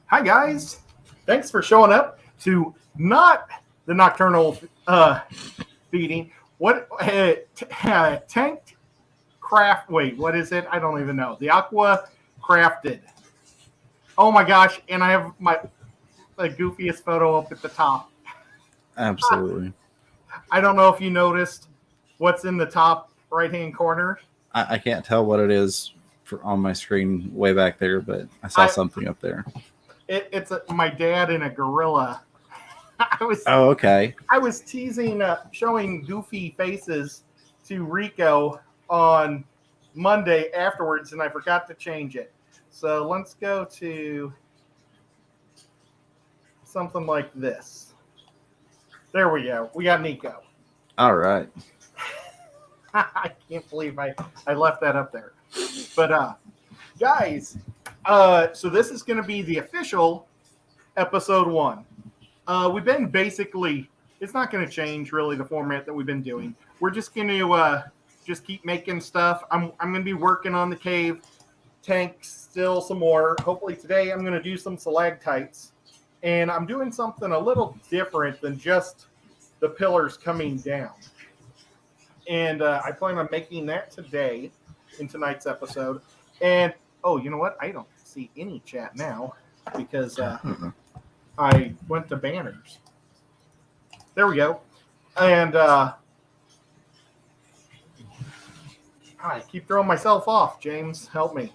Hi guys, thanks for showing up to not the nocturnal feeding. What tank craft? Wait, what is it? I don't even know. The Aqua crafted. Oh my gosh! And I have my goofiest photo up at the top. Absolutely. I don't know if you noticed what's in the top right-hand corner. I can't tell what it is on my screen way back there, but I saw something up there. It's my dad in a gorilla. Okay. I was teasing, showing goofy faces to Rico on Monday afterwards, and I forgot to change it. So let's go to something like this. There we go. We got Nico. All right. I can't believe I left that up there. But guys, so this is going to be the official episode 1. We've been basically, it's not going to change really the format that we've been doing. We're just going to just keep making stuff. I'm going to be working on the cave tank still some more. Hopefully today I'm going to do some stalactites. And I'm doing something a little different than just the pillars coming down. And I plan on making that today in tonight's episode. And, oh, you know what? I don't see any chat now because I went to banners. There we go. And I keep throwing myself off. James, help me.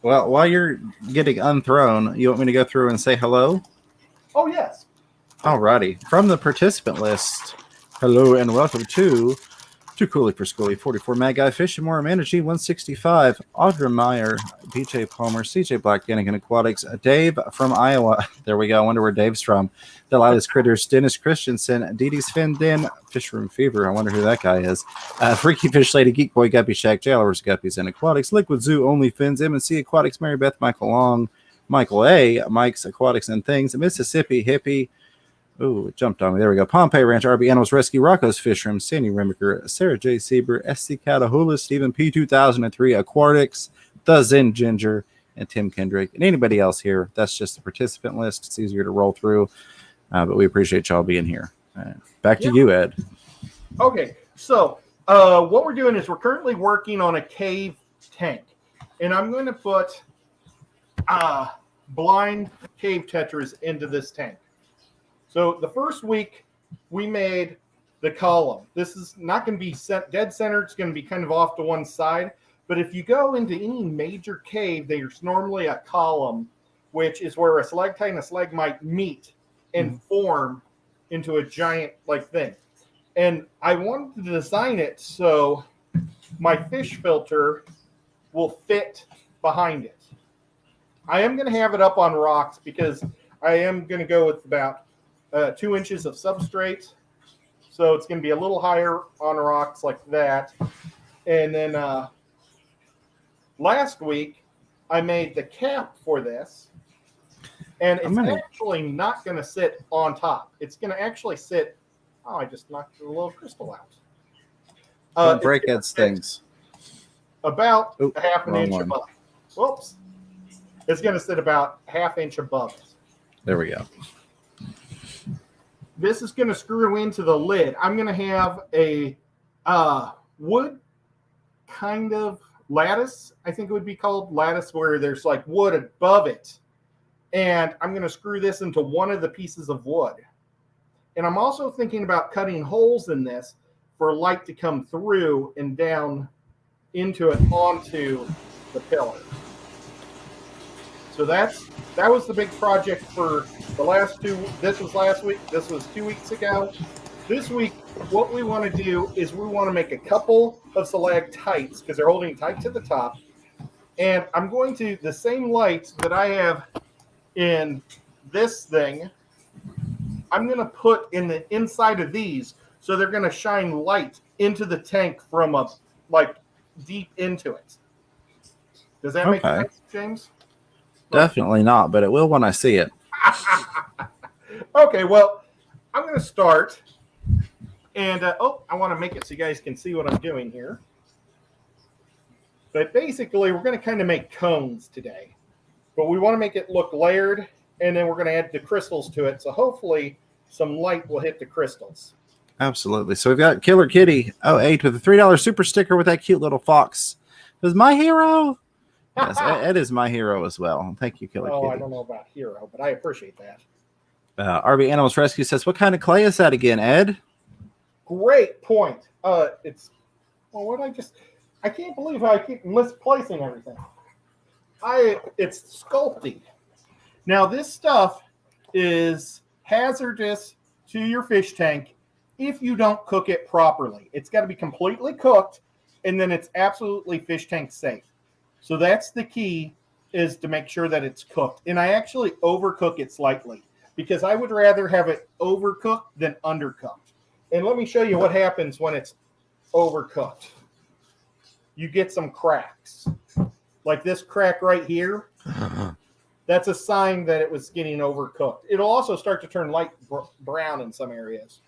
Well, while you're getting unthrown, you want me to go through and say hello? Oh, yes. Alrighty. From the participant list, hello and welcome to Too Cooley for Schooly, 44 Mad Guy Fishing More, Amanda G 165, Audra Meyer, BJ Palmer, CJ Black, Gannigan Aquatics, Dave from Iowa. There we go. I wonder where Dave's from. Delilah's Critters, Dennis Christensen, Dee Dee's Fin Den, Fish Room Fever. I wonder who that guy is. Freaky Fish Lady, Geek Boy, Guppy Shack, Jailers, Guppies, and Aquatics, Liquid Zoo, Only Fins, M&C Aquatics, Mary Beth, Michael Long, Michael A, Mike's Aquatics and Things, Mississippi Hippie. Ooh, it jumped on me. There we go. Pompeii Ranch, RB Animals Rescue, Rocco's Fish Room, Sandy Remiker, Sarah J. Sieber, SC Catahoula, Stephen P. 2003, Aquatics, The Zen Ginger, and Tim Kendrick. And anybody else here, that's just the participant list. It's easier to roll through, but we appreciate y'all being here. Back to you, Ed. Okay, so what we're doing is we're currently working on a cave tank. And I'm going to put blind cave tetras into this tank. So the first week we made the column. This is not going to be dead center. It's going to be kind of off to one side. But if you go into any major cave, there's normally a column, which is where a stalactite and a stalagmite meet and form into a giant thing. And I wanted to design it so my fish filter will fit behind it. I am going to have it up on rocks because I am going to go with about 2 inches of substrate. So it's going to be a little higher on rocks like that. And then last week, I made the cap for this. And it's actually not going to sit on top. It's going to actually sit. Oh, I just knocked a little crystal out. Don't break Ed's things. About a half an inch above. Whoops. It's going to sit about half inch above it. There we go. This is going to screw into the lid. I'm going to have a wood kind of lattice. I think it would be called lattice, where there's wood above it. And I'm going to screw this into one of the pieces of wood. And I'm also thinking about cutting holes in this for light to come through and down into it onto the pillar. So that was the big project for the last 2. This was last week. This was 2 weeks ago. This week, what we want to do is we want to make a couple of stalactites because they're holding tight to the top. And I'm going to, the same lights that I have in this thing, I'm going to put in the inside of these. So they're going to shine light into the tank from deep into it. Does that make sense, James? Definitely not, but it will when I see it. Okay, well, I'm going to start. And, I want to make it so you guys can see what I'm doing here. But basically, we're going to kind of make cones today. But we want to make it look layered and then we're going to add the crystals to it. So hopefully some light will hit the crystals. Absolutely. So we've got Killer Kitty 08 with a $3 super sticker with that cute little fox. Is my hero? Yes, Ed is my hero as well. Thank you, Killer Kitty. I don't know about hero, but I appreciate that. RB Animals Rescue says, what kind of clay is that again, Ed? Great point. I can't believe how I keep misplacing everything. It's sculpting. Now this stuff is hazardous to your fish tank if you don't cook it properly. It's got to be completely cooked, and then it's absolutely fish tank safe. So that's the key, is to make sure that it's cooked. And I actually overcook it slightly because I would rather have it overcooked than undercooked. And let me show you what happens when it's overcooked. You get some cracks. Like this crack right here. That's a sign that it was getting overcooked. It'll also start to turn light brown in some areas.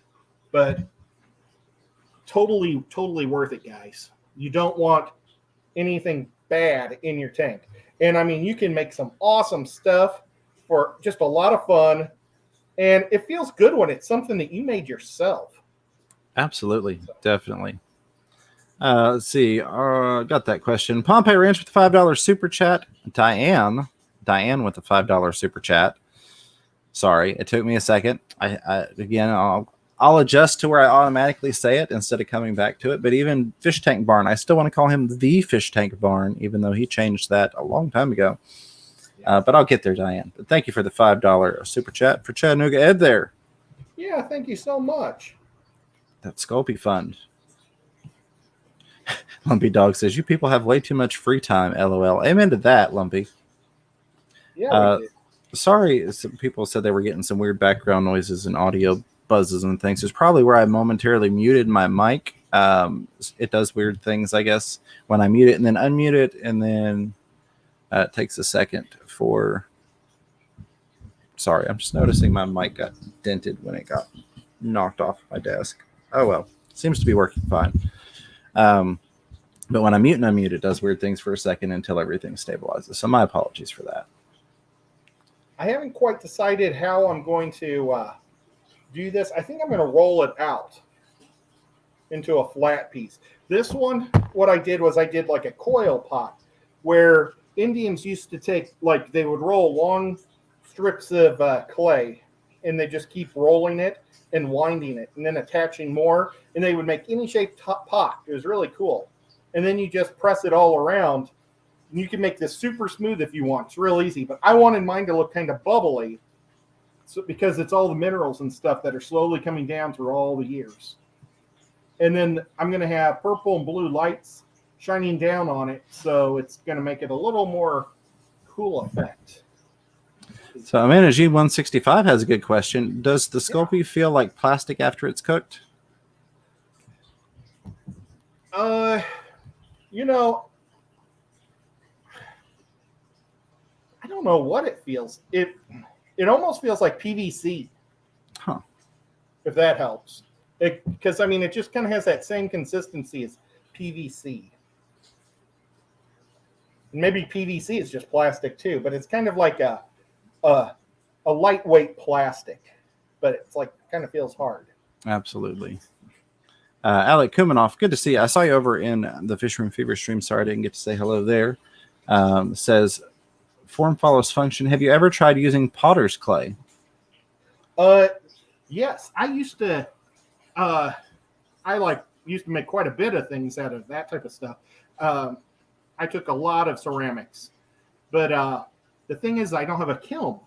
But totally worth it, guys. You don't want anything bad in your tank. And I mean, you can make some awesome stuff for just a lot of fun. And it feels good when it's something that you made yourself. Absolutely. Definitely. Let's see. Got that question. Pompeii Ranch with the $5 super chat. Diane with the $5 super chat. Sorry, it took me a second. I'll adjust to where I automatically say it instead of coming back to it. But even Fish Tank Barn, I still want to call him the Fish Tank Barn, even though he changed that a long time ago. But I'll get there, Diane. But thank you for the $5 super chat for Chattanooga Ed there. Yeah, thank you so much. That Sculpey Fund. Lumpy Dog says, you people have way too much free time, LOL. Amen to that, Lumpy. Yeah, sorry, some people said they were getting some weird background noises and audio buzzes and things. It's probably where I momentarily muted my mic. It does weird things, I guess, when I mute it and then unmute it, and then it takes a second for... Sorry, I'm just noticing my mic got dented when it got knocked off my desk. Oh, well. Seems to be working fine. But when I mute and unmute, it does weird things for a second until everything stabilizes. So my apologies for that. I haven't quite decided how I'm going to do this. I think I'm going to roll it out into a flat piece. This one, what I did was I did like a coil pot where Indians used to take, like they would roll long strips of clay and they just keep rolling it and winding it and then attaching more, and they would make any shaped pot. It was really cool. And then you just press it all around. And you can make this super smooth if you want. It's real easy. But I wanted mine to look kind of bubbly, so, because it's all the minerals and stuff that are slowly coming down through all the years. And then I'm going to have purple and blue lights shining down on it, so it's going to make it a little more cool effect. So Amanda G165 has a good question. Does the Sculpey feel like plastic after it's cooked? You know, I don't know what it feels. It almost feels like PVC. Huh. If that helps. Because, I mean, it just kind of has that same consistency as PVC. And maybe PVC is just plastic too, but it's kind of like a lightweight plastic. But it's like, kind of feels hard. Absolutely. Alec Kumanoff, good to see you. I saw you over in the Fish Room Fever stream. Sorry I didn't get to say hello there. Says, form follows function. Have you ever tried using potter's clay? Yes. I used to used to make quite a bit of things out of that type of stuff. I took a lot of ceramics. But the thing is, I don't have a kiln.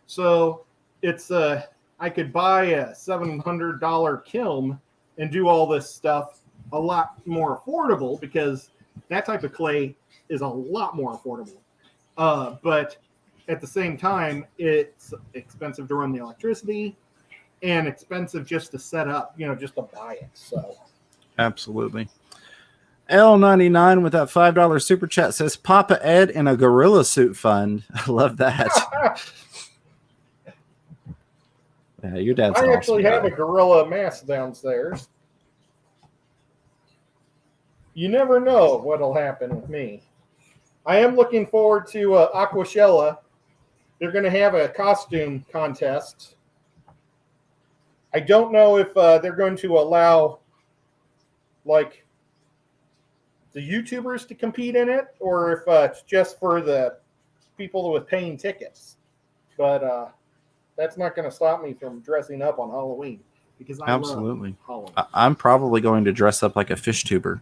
So it's I could buy a $700 kiln and do all this stuff a lot more affordable, because that type of clay is a lot more affordable. But at the same time, it's expensive to run the electricity and expensive just to set up, just to buy it. So absolutely. L99 with that $5 super chat says, Papa Ed in a gorilla suit fund. I love that. Yeah, your dad's I an actually awesome have guy. a gorilla mask downstairs. You never know what'll happen with me. I am looking forward to Aquashella they're going to have a costume contest. I don't know if they're going to allow like the YouTubers to compete in it, or if it's just for the people with paying tickets. But that's not going to stop me from dressing up on Halloween because I Absolutely. love Halloween. I'm probably going to dress up like a fish tuber.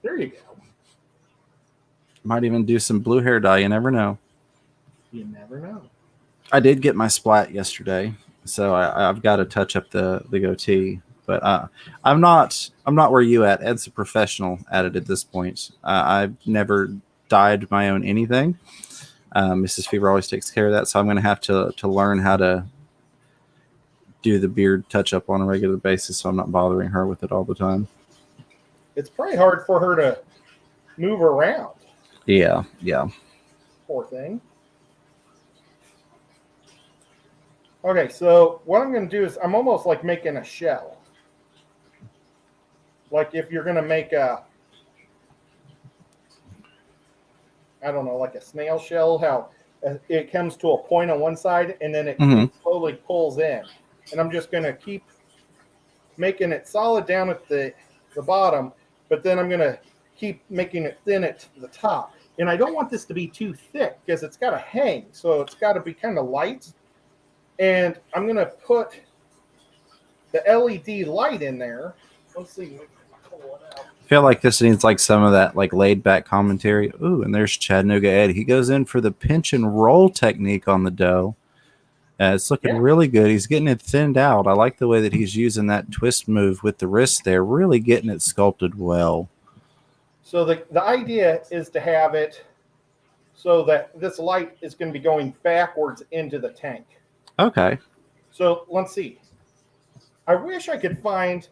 There you go. Might even do some blue hair dye. You never know. You never know. I did get my splat yesterday, so I've got to touch up the goatee. But I'm not where you at. Ed's a professional at it at this point. I've never dyed my own anything. Mrs. Fever always takes care of that, so I'm going to have to learn how to do the beard touch up on a regular basis, so I'm not bothering her with it all the time. It's probably hard for her to move around. Yeah. Poor thing. Okay, so what I'm going to do is I'm almost like making a shell. Like if you're going to make a, I don't know, like a snail shell, how it comes to a point on one side and then it slowly pulls in. And I'm just going to keep making it solid down at the bottom, but then I'm going to keep making it thin at the top. And I don't want this to be too thick because it's got to hang, so it's got to be kind of light. And I'm going to put the LED light in there. Let's see. I feel like this needs like some of that like laid back commentary. Ooh, and there's Chattanooga Ed. He goes in for the pinch and roll technique on the dough. It's looking really good. He's getting it thinned out. I like the way that he's using that twist move with the wrist there, really getting it sculpted well. So the idea is to have it so that this light is going to be going backwards into the tank. Okay. So let's see. I wish I could find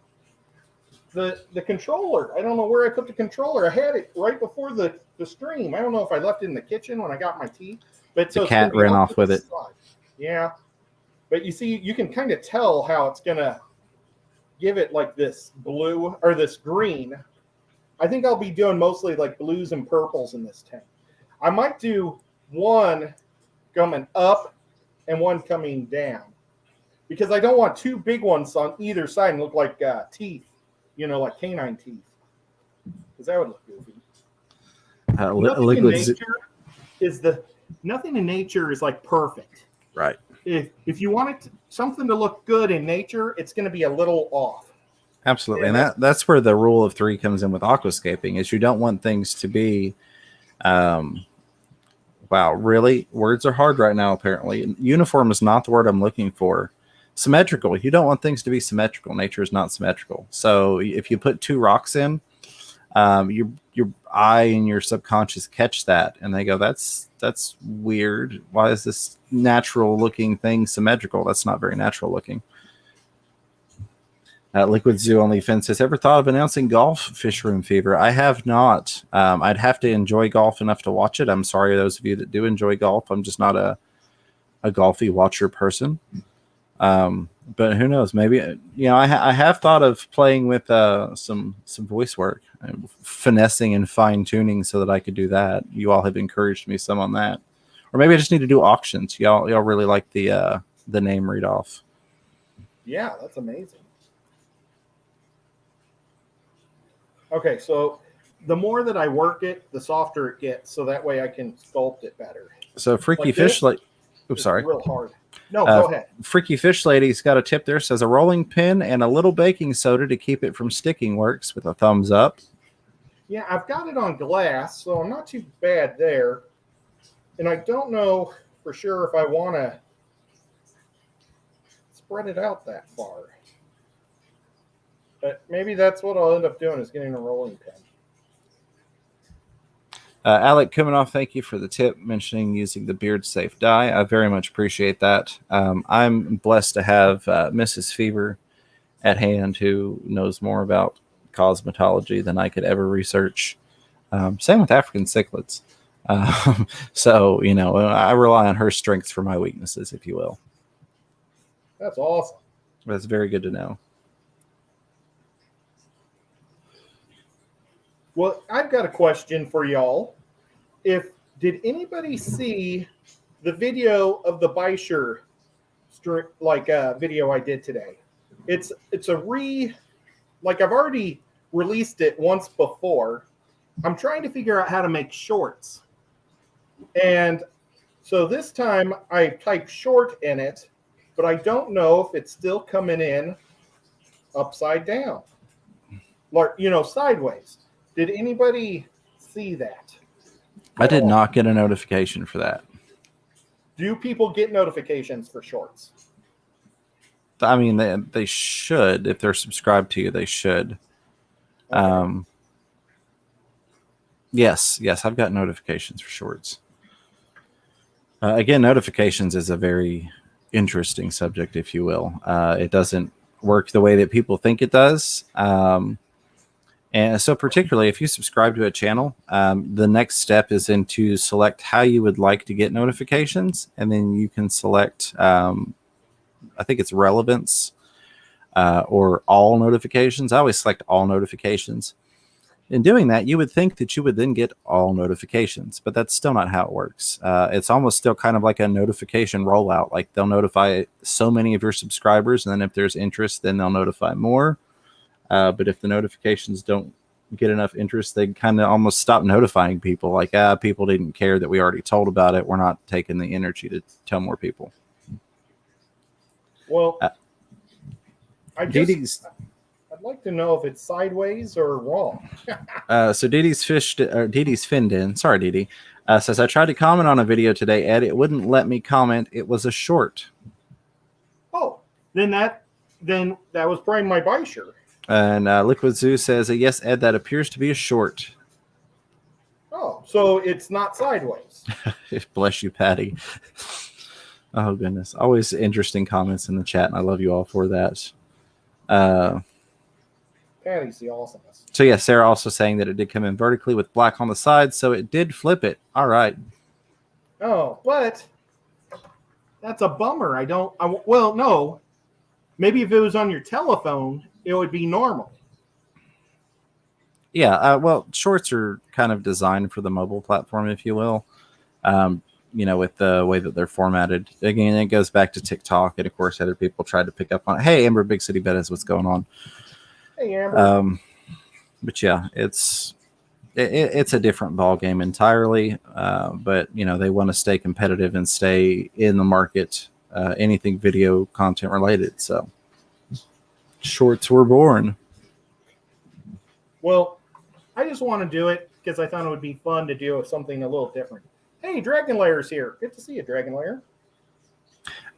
the controller. I don't know where I put the controller. I had it right before the stream. I don't know if I left it in the kitchen when I got my tea. But the cat ran off with it. Side. Yeah. But you see, you can kind of tell how it's going to give it like this blue or this green. I think I'll be doing mostly like blues and purples in this tank. I might do one coming up and one coming down because I don't want two big ones on either side and look like teeth, like canine teeth, because that would look goofy. Nothing in nature is like perfect. Right. If you want something to look good in nature, it's going to be a little off. Absolutely. And that's where the rule of three comes in with aquascaping is you don't want things to be, wow, really? Words are hard right now, apparently. Uniform is not the word I'm looking for. Symmetrical. You don't want things to be symmetrical. Nature is not symmetrical. So if you put two rocks in, your eye and your subconscious catch that and they go, that's weird. Why is this natural looking thing symmetrical? That's not very natural looking. Liquid Zoo Only Fence says, ever thought of announcing golf? Fish Room Fever. I have not. I'd have to enjoy golf enough to watch it. I'm sorry, those of you that do enjoy golf. I'm just not a golfy watcher person. But who knows? Maybe I have thought of playing with some voice work, finessing and fine tuning so that I could do that. You all have encouraged me some on that, or maybe I just need to do auctions. Y'all really like the name read off. Yeah, that's amazing. Okay, so the more that I work it, the softer it gets, so that way I can sculpt it better. So Freaky Fish Lady, oops, sorry. Real hard. No, go ahead. Freaky Fish Lady's got a tip there. Says a rolling pin and a little baking soda to keep it from sticking works with a thumbs up. Yeah, I've got it on glass, so I'm not too bad there. And I don't know for sure if I want to spread it out that far. But maybe that's what I'll end up doing is getting a rolling pin. Alec Kuminoff, thank you for the tip mentioning using the beard safe dye. I very much appreciate that. I'm blessed to have Mrs. Fever at hand who knows more about cosmetology than I could ever research. Same with African cichlids. So, I rely on her strengths for my weaknesses, if you will. That's awesome. That's very good to know. Well, I've got a question for y'all. Did anybody see the video of the Beischer video I did today. It's like I've already released it once before. I'm trying to figure out how to make shorts. And so this time I typed short in it, but I don't know if it's still coming in upside down, like, sideways. Did anybody see that? I did not get a notification for that. Do people get notifications for shorts? I mean, they should. If they're subscribed to you, they should. Okay. Yes, I've got notifications for shorts. Again, notifications is a very interesting subject, if you will. It doesn't work the way that people think it does. And so particularly if you subscribe to a channel, the next step is to select how you would like to get notifications. And then you can select, I think it's relevance or all notifications. I always select all notifications. In doing that, you would think that you would then get all notifications, but that's still not how it works. It's almost still kind of like a notification rollout. Like they'll notify so many of your subscribers, and then if there's interest, then they'll notify more. But if the notifications don't get enough interest, they kind of almost stop notifying people. Like, people didn't care that we already told about it. We're not taking the energy to tell more people. Well, I'd like to know if it's sideways or wrong. So Didi's finned in. Sorry, Didi. Says, I tried to comment on a video today, Ed. It wouldn't let me comment. It was a short. Oh, then that was probably my Beischer. And Liquid Zoo says, yes, Ed, that appears to be a short. Oh, so it's not sideways. Bless you, Patty. Oh, goodness. Always interesting comments in the chat, and I love you all for that. Patty's the awesomeness. So, yeah, Sarah also saying that it did come in vertically with black on the side, so it did flip it. All right. Oh, but that's a bummer. Well, no. Maybe if it was on your telephone, it would be normal. Yeah, well, shorts are kind of designed for the mobile platform, if you will. With the way that they're formatted. Again, it goes back to TikTok, and of course, other people tried to pick up on it. Hey, Amber, Big City Bettas, what's going on? Hey, Amber. But yeah, it's a different ball game entirely. But they want to stay competitive and stay in the market. Anything video content related. So shorts were born. Well, I just want to do it because I thought it would be fun to do something a little different. Hey, Dragon Layer's here. Good to see you, Dragon Layer.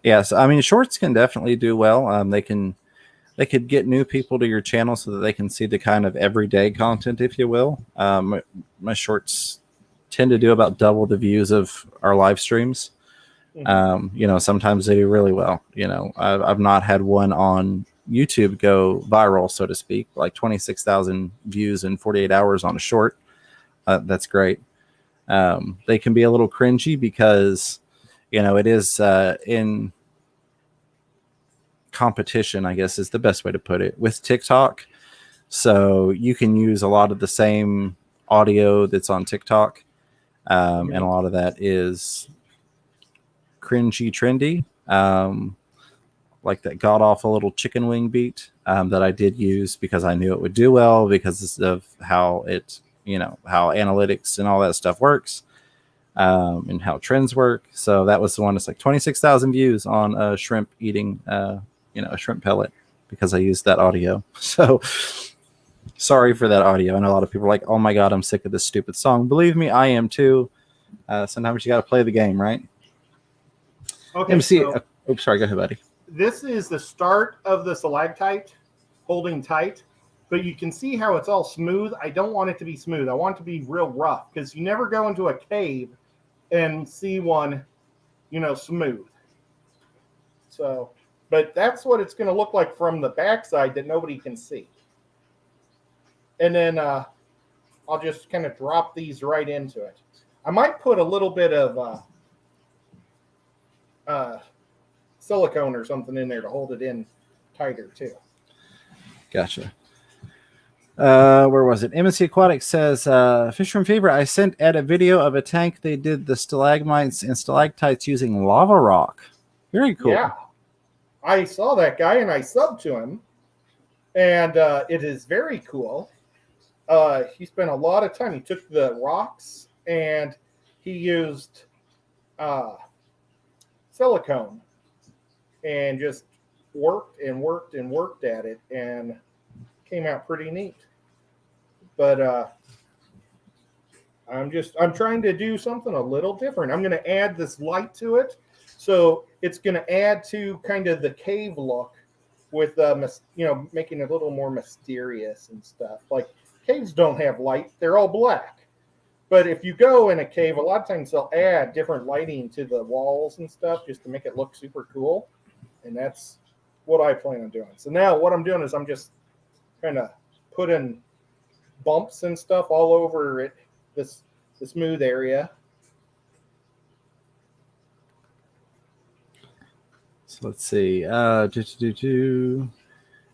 Yes, I mean, shorts can definitely do well. They could get new people to your channel so that they can see the kind of everyday content, if you will. My shorts tend to do about double the views of our live streams. Mm-hmm. Sometimes they do really well. I've not had one on YouTube go viral, so to speak, like 26,000 views in 48 hours on a short. That's great. They can be a little cringy because, it is in competition, I guess is the best way to put it, with TikTok. So you can use a lot of the same audio that's on TikTok. And a lot of that is cringy, trendy. Like that god-awful little chicken wing beat that I did use because I knew it would do well because of how it, how analytics and all that stuff works, and how trends work. So that was the one that's like 26,000 views on a shrimp eating, a shrimp pellet because I used that audio. So sorry for that audio. I know a lot of people are like, oh my God, I'm sick of this stupid song. Believe me, I am too. Sometimes you got to play the game, right? Okay. Oops, sorry. Go ahead, buddy. This is the start of the stalactite holding tight, but you can see how it's all smooth. I don't want it to be smooth. I want it to be real rough because you never go into a cave and see one, smooth. So, but that's what it's going to look like from the backside that nobody can see. And then I'll just kind of drop these right into it. I might put a little bit of silicone or something in there to hold it in tighter too. Gotcha. Where was it? MNC Aquatic says, Fisherman Fever, I sent Ed a video of a tank they did the stalagmites and stalactites using lava rock. Very cool. Yeah. I saw that guy and I subbed to him. And it is very cool. He spent a lot of time. He took the rocks and he used silicone and just worked and worked and worked at it and came out pretty neat. But I'm trying to do something a little different. I'm going to add this light to it. So it's going to add to kind of the cave look with, making it a little more mysterious and stuff. Like caves don't have light. They're all black. But if you go in a cave, a lot of times they'll add different lighting to the walls and stuff just to make it look super cool. And that's what I plan on doing. So now what I'm doing is I'm just kind of putting bumps and stuff all over it, the smooth area. So let's see.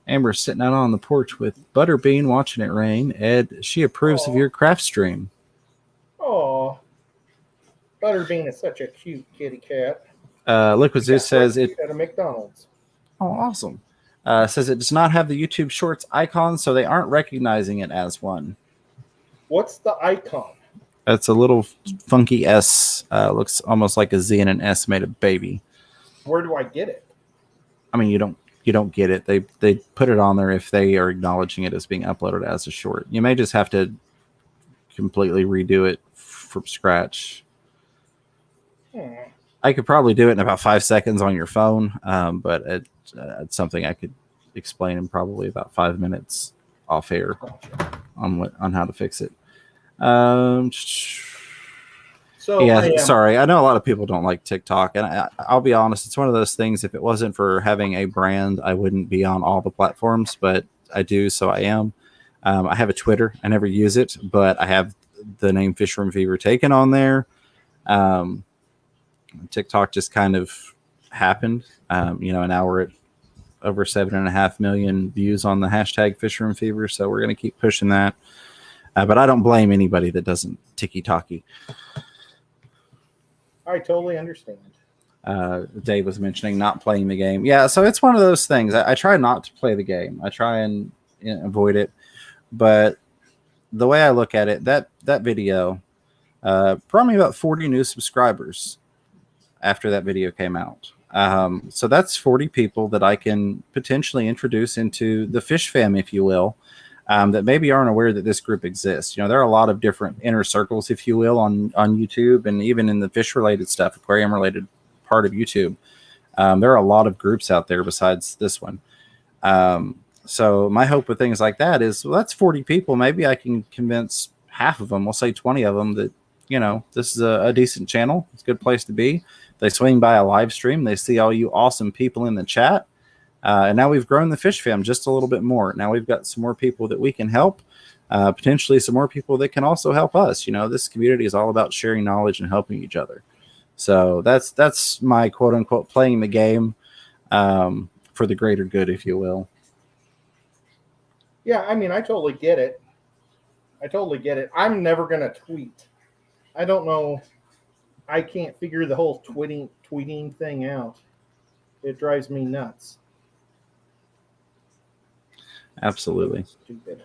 Amber's sitting out on the porch with Butterbean watching it rain. Ed, she approves of your craft stream. Oh, Butterbean is such a cute kitty cat. Liquid Zeus says it at a McDonald's. Oh, awesome. Says it does not have the YouTube Shorts icon, so they aren't recognizing it as one. What's the icon? It's a little funky S. Looks almost like a Z and an S made of baby. Where do I get it? I mean, you don't get it. They put it on there if they are acknowledging it as being uploaded as a short. You may just have to completely redo it from scratch. I could probably do it in about 5 seconds on your phone, but it's something I could explain in probably about 5 minutes off air on how to fix it. Sorry. I know a lot of people don't like TikTok, and I'll be honest, it's one of those things. If it wasn't for having a brand, I wouldn't be on all the platforms, but I do, so I am. I have a Twitter. I never use it, but I have the name Fisherman Fever taken on there. TikTok just kind of happened. And now we're at over 7.5 million views on the hashtag Fisherman Fever, so we're going to keep pushing that. But I don't blame anybody that doesn't tiki-taki. I totally understand. Dave was mentioning not playing the game. Yeah, so it's one of those things. I try not to play the game. I try and avoid it. But the way I look at it, that video brought me about 40 new subscribers after that video came out. So that's 40 people that I can potentially introduce into the fish fam, if you will, that maybe aren't aware that this group exists. There are a lot of different inner circles, if you will, on YouTube, and even in the fish related stuff, aquarium related part of YouTube. There are a lot of groups out there besides this one. So my hope with things like that is, well, that's 40 people. Maybe I can convince half of them, we'll say 20 of them, that, this is a decent channel. It's a good place to be. They swing by a live stream. They see all you awesome people in the chat. And now we've grown the fish fam just a little bit more. Now we've got some more people that we can help, potentially some more people that can also help us. This community is all about sharing knowledge and helping each other. So that's my quote unquote playing the game for the greater good, if you will. Yeah, I mean, I totally get it. I'm never going to tweet. I don't know. I can't figure the whole tweeting thing out. It drives me nuts. Absolutely. Stupid.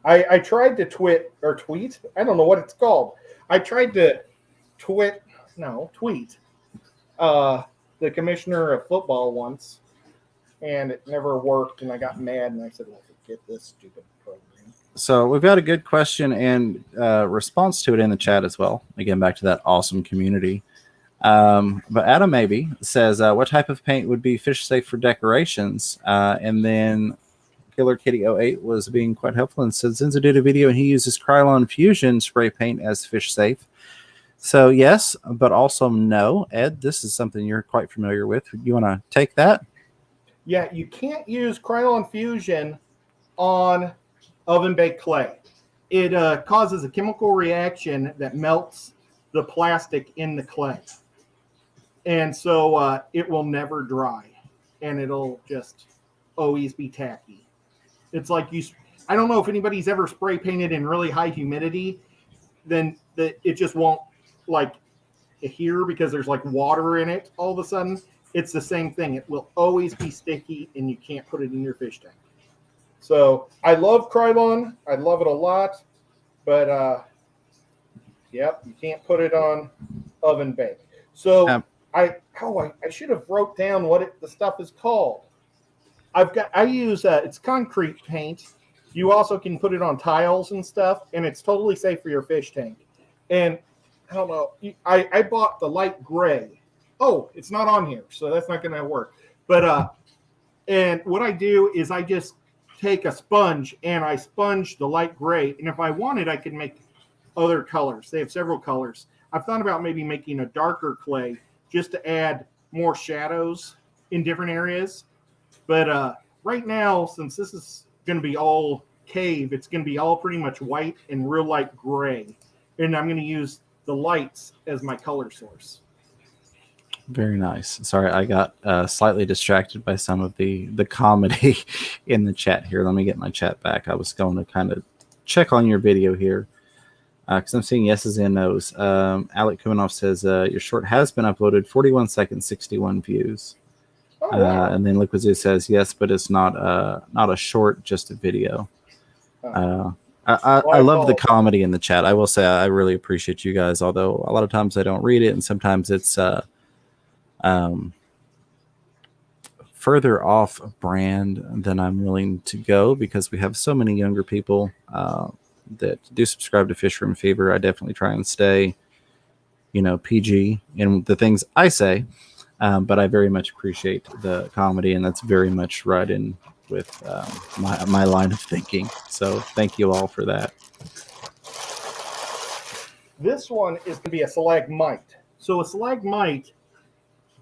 I tried to tweet. I don't know what it's called. I tried to tweet the commissioner of football once, and it never worked, and I got mad, and I said, well, forget this stupid program. So we've got a good question and response to it in the chat as well. Again, back to that awesome community. But Adam maybe says, what type of paint would be fish safe for decorations? And then Killer Kitty 08 was being quite helpful and said Zenzo did a video and he uses Krylon Fusion spray paint as fish safe. So yes, but also no. Ed, this is something you're quite familiar with. You want to take that? Yeah, you can't use Krylon Fusion on oven baked clay. It causes a chemical reaction that melts the plastic in the clay. And so it will never dry. And it'll just always be tacky. It's like I don't know if anybody's ever spray painted in really high humidity, then it just won't like adhere because there's like water in it all of a sudden. It's the same thing. It will always be sticky and you can't put it in your fish tank. So I love Krylon. I love it a lot, but yep, you can't put it on oven bake. So I should have wrote down what the stuff is called. I use it's concrete paint. You also can put it on tiles and stuff, and it's totally safe for your fish tank. And I don't know, I bought the light gray. Oh, it's not on here, so that's not going to work. But and what I do is I just take a sponge and I sponge the light gray, and if I wanted, I could make other colors. They have several colors. I've thought about maybe making a darker clay just to add more shadows in different areas. But right now, since this is going to be all cave, it's going to be all pretty much white and real light gray. And I'm going to use the lights as my color source. Very nice. Sorry, I got slightly distracted by some of the comedy in the chat here. Let me get my chat back. I was going to kind of check on your video here because I'm seeing yeses and nos. Alec Kumanoff says your short has been uploaded, 41 seconds, 61 views. Oh, wow. And then Liquid Zoo says yes, but it's not a short, just a video. I love the comedy in the chat. I will say I really appreciate you guys, although a lot of times I don't read it, and sometimes it's further off brand than I'm willing to go because we have so many younger people that do subscribe to Fish Room Fever. I definitely try and stay, PG in the things I say, but I very much appreciate the comedy, and that's very much right in with my line of thinking. So thank you all for that. This one is going to be a stalagmite. So a stalagmite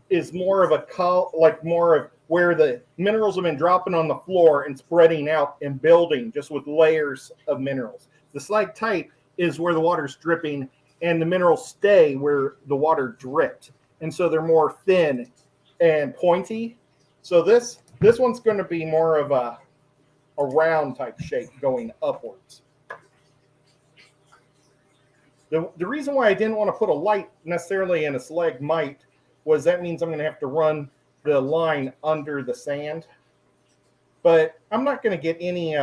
is more of more of where the minerals have been dropping on the floor and spreading out and building just with layers of minerals. The stalactite is where the water's dripping and the minerals stay where the water dripped. And so they're more thin and pointy. So this one's going to be more of a round type shape going upwards. The reason why I didn't want to put a light necessarily in a stalagmite was that means I'm going to have to run the line under the sand. But I'm not going to get any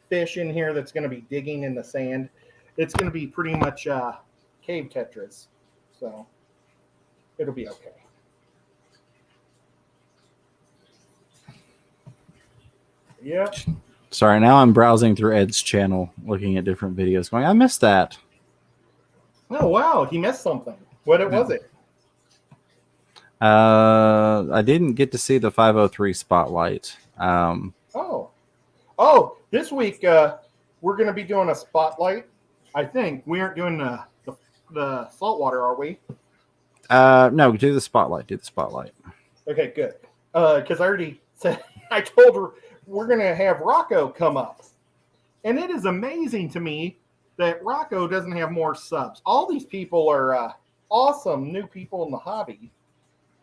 fish in here that's going to be digging in the sand. It's going to be pretty much cave tetras. So it'll be okay. Yeah. Sorry, now I'm browsing through Ed's channel, looking at different videos, going, I missed that. Oh, wow. He missed something. What was it? I didn't get to see the 503 spotlight. This week we're going to be doing a spotlight. I think we aren't doing the saltwater, are we? No, do the spotlight. Okay, good. Because I already said, I told her we're going to have Rocco come up. And it is amazing to me that Rocco doesn't have more subs. All these people are awesome new people in the hobby.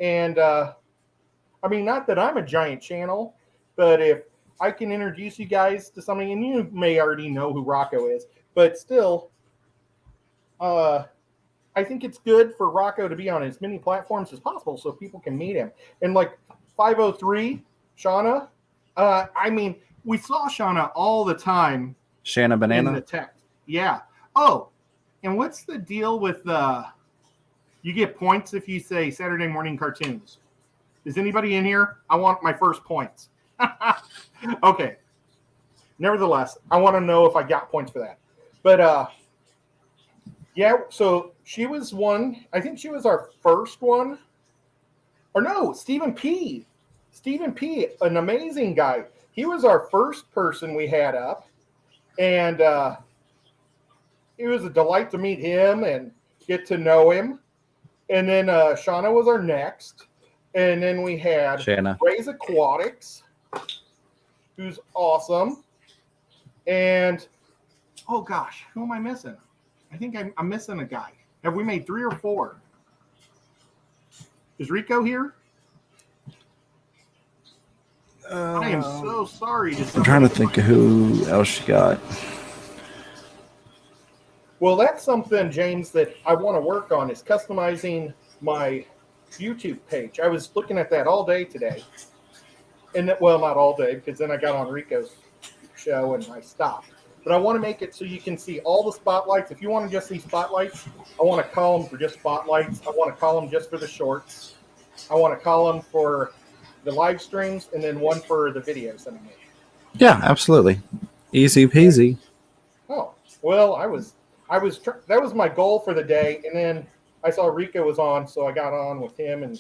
And, not that I'm a giant channel, but if I can introduce you guys to something, and you may already know who Rocco is, but still, I think it's good for Rocco to be on as many platforms as possible so people can meet him. And like 503, Shauna, we saw Shauna all the time. Shanna Banana? In the text. Yeah. Oh, and what's the deal with you get points if you say Saturday morning cartoons? Is anybody in here? I want my first points. Okay. Nevertheless, I want to know if I got points for that. But yeah, so she was one. I think she was our first one. Or no, Stephen P. Stephen P., an amazing guy. He was our first person we had up. And it was a delight to meet him and get to know him. And then Shauna was our next. And then we had Shanna. Ray's Aquatics, who's awesome. And, oh gosh, who am I missing? I think I'm missing a guy. Have we made 3 or 4? Is Rico here? I am so sorry. I'm trying to think of who else you got. Well, that's something, James, that I want to work on is customizing my YouTube page. I was looking at that all day today. And well, not all day, because then I got on Rico's show and I stopped. But I want to make it so you can see all the spotlights. If you want to just see spotlights, I want to call them for just spotlights. I want to call them just for the shorts. I want to call them for the live streams, and then one for the videos that I make. Yeah, absolutely. Easy peasy. Oh, well, that was my goal for the day, and then I saw Rico was on, so I got on with him and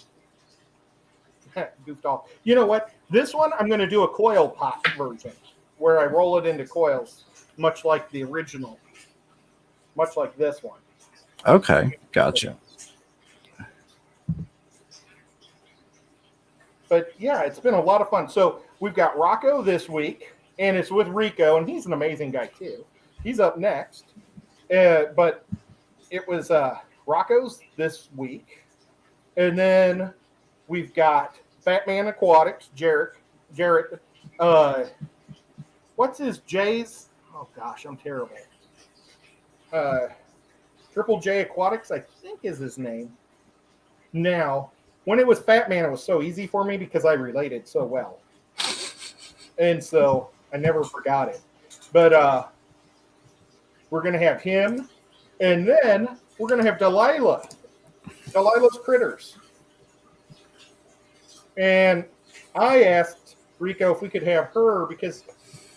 goofed off. You know what? This one, I'm going to do a coil pot version where I roll it into coils, much like the original, much like this one. Okay, gotcha. But yeah, it's been a lot of fun. So we've got Rocco this week, and it's with Rico, and he's an amazing guy too. He's up next. But it was Rocco's this week. And then we've got Batman Aquatics, Jarrett. What's his J's? Oh gosh, I'm terrible. Triple J Aquatics, I think is his name. Now, when it was Fat Man, it was so easy for me because I related so well. And so I never forgot it. But we're going to have him. And then we're going to have Delilah. Delilah's Critters. And I asked Rico if we could have her because,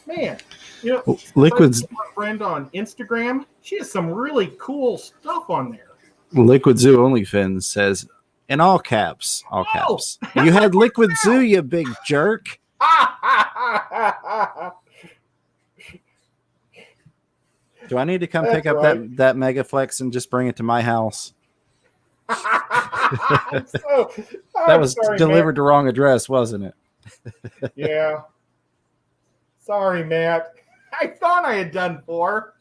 man, you know, Liquid's my friend on Instagram, she has some really cool stuff on there. Liquid Zoo OnlyFins says, in all caps, you had Liquid Zoo, you big jerk. Do I need to come pick up that Megaflex and just bring it to my house? That was delivered to wrong address, wasn't it? Yeah. Sorry, Matt. I thought I had done 4.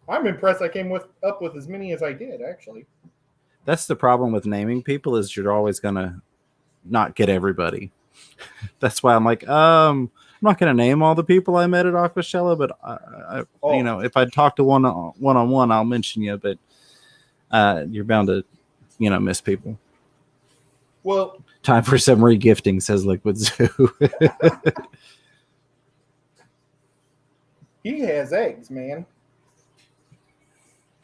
I'm impressed I came up with as many as I did, actually. That's the problem with naming people is you're always going to not get everybody. That's why I'm like, I'm not going to name all the people I met at Aquashella, but you know, if I talk to one-on-one, I'll mention you, but you're bound to, you know, miss people. Well, time for some regifting, says Liquid Zoo. He has eggs, man.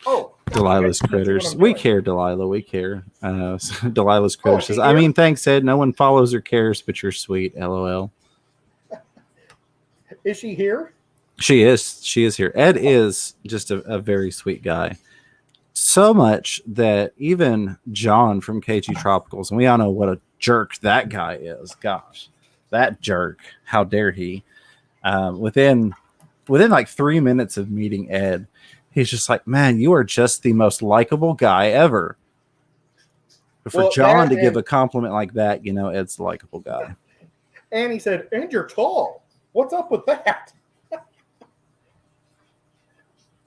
Oh, Delilah's Critters. We care, Delilah. We care. So Delilah's Critters says, I mean, thanks, Ed. No one follows or cares, but you're sweet. LOL. Is she here? She is. She is here. Ed is just a very sweet guy. So much that even John from KG Tropicals, and we all know what a jerk that guy is. Gosh, that jerk. How dare he? Within like 3 minutes of meeting Ed, he's just like, man, you are just the most likable guy ever. But for John to give a compliment like that, you know, Ed's the likable guy. And he said, and you're tall. What's up with that?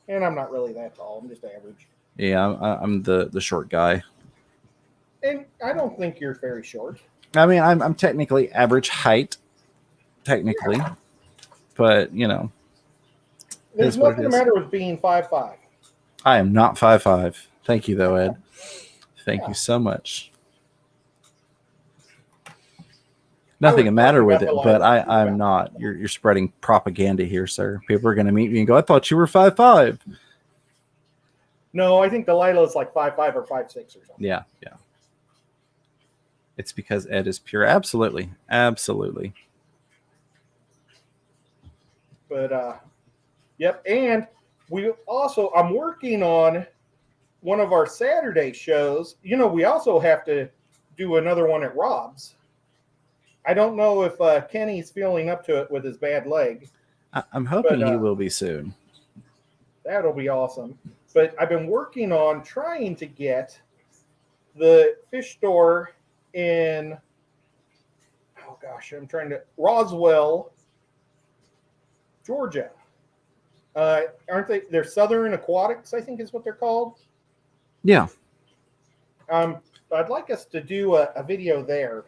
And I'm not really that tall. I'm just average. Yeah, I'm the short guy. And I don't think you're very short. I mean, I'm technically average height, technically. Yeah. But, you know. There's nothing the matter with being 5'5". I am not 5'5". Thank you, though, Ed. Thank you so much. Nothing the matter with it, but I'm not. You're spreading propaganda here, sir. People are going to meet me and go, I thought you were 5'5". No, I think Delilah's like 5'5" or 5'6" or something. Yeah. It's because Ed is pure. Absolutely. But, yep. And I'm working on one of our Saturday shows. You know, we also have to do another one at Rob's. I don't know if Kenny's feeling up to it with his bad leg. I'm hoping he will be soon. That'll be awesome. But I've been working on trying to get the fish store in, Roswell, Georgia. Aren't they? They're Southern Aquatics, I think is what they're called. Yeah. I'd like us to do a video there.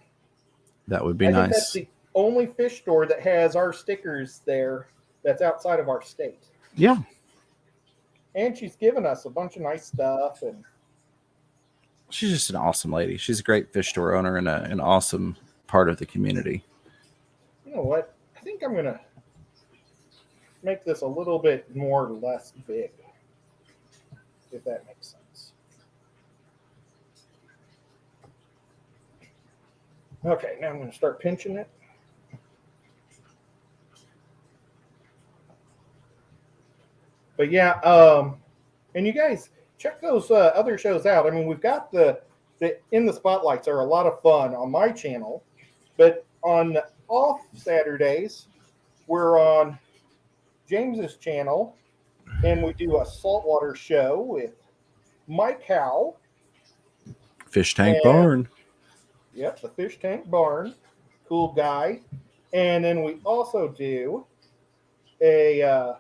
That would be I think that's nice. the only fish store that has our stickers there that's outside of our state. Yeah. And she's given us a bunch of nice stuff. And She's just an awesome lady. She's a great fish store owner and an awesome part of the community. you know what? I think I'm going to make this a little bit more or less big, if that makes sense. Okay, now I'm going to start pinching it. But yeah, and you guys check those other shows out. I mean, we've got the In the Spotlights are a lot of fun on my channel, but on off Saturdays, we're on James's channel, and we do a saltwater show with Mike Howe. Fish Tank Barn. Yep, the Fish Tank Barn. Cool guy. And then we also do a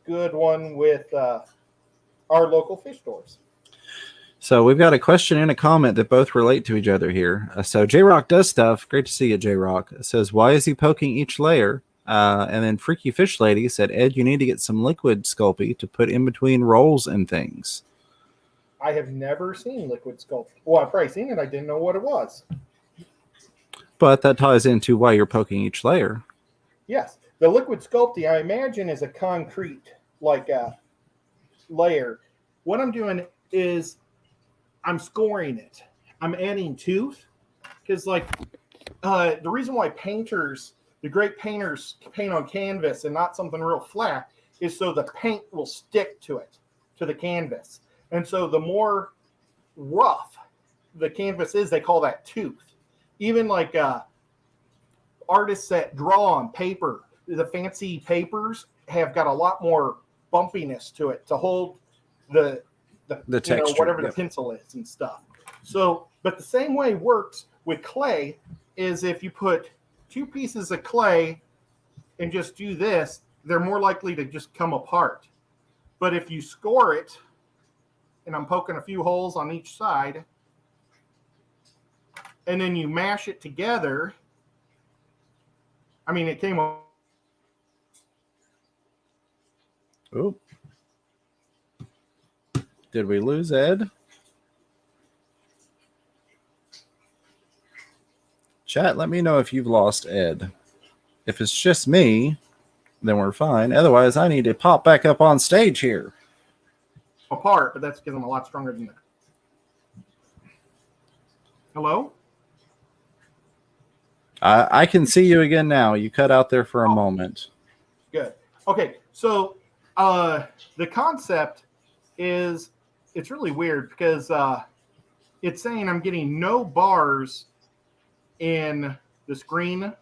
good one with our local fish stores. So we've got a question and a comment that both relate to each other here. So J-Rock does stuff. Great to see you, J-Rock. It says, why is he poking each layer? And then Freaky Fish Lady said, Ed, you need to get some liquid Sculpey to put in between rolls and things. I have never seen liquid Sculpey. Well, I've probably seen it. I didn't know what it was. But that ties into why you're poking each layer. Yes. The liquid Sculpey, I imagine, is a concrete like layer. What I'm doing is I'm scoring it. I'm adding tooth because, like, the reason why the great painters paint on canvas and not something real flat is so the paint will stick to it, to the canvas. And so the more rough the canvas is, they call that tooth. Even like artists that draw on paper, the fancy papers have got a lot more bumpiness to it to hold the texture, whatever the pencil is and stuff. So, but the same way works with clay is if you put 2 pieces of clay and just do this, they're more likely to just come apart. But if you score it, and I'm poking a few holes on each side, and then you mash it together, I mean, it came up. Oh. Did we lose Ed? Chat, let me know if you've lost Ed. If it's just me, then we're fine. Otherwise, I need to pop back up on stage here. Apart, but that's because I'm a lot stronger than that. Hello? I can see you again now. You cut out there for a moment. Good. Okay, so the concept is, it's really weird because it's saying I'm getting no bars in the screen,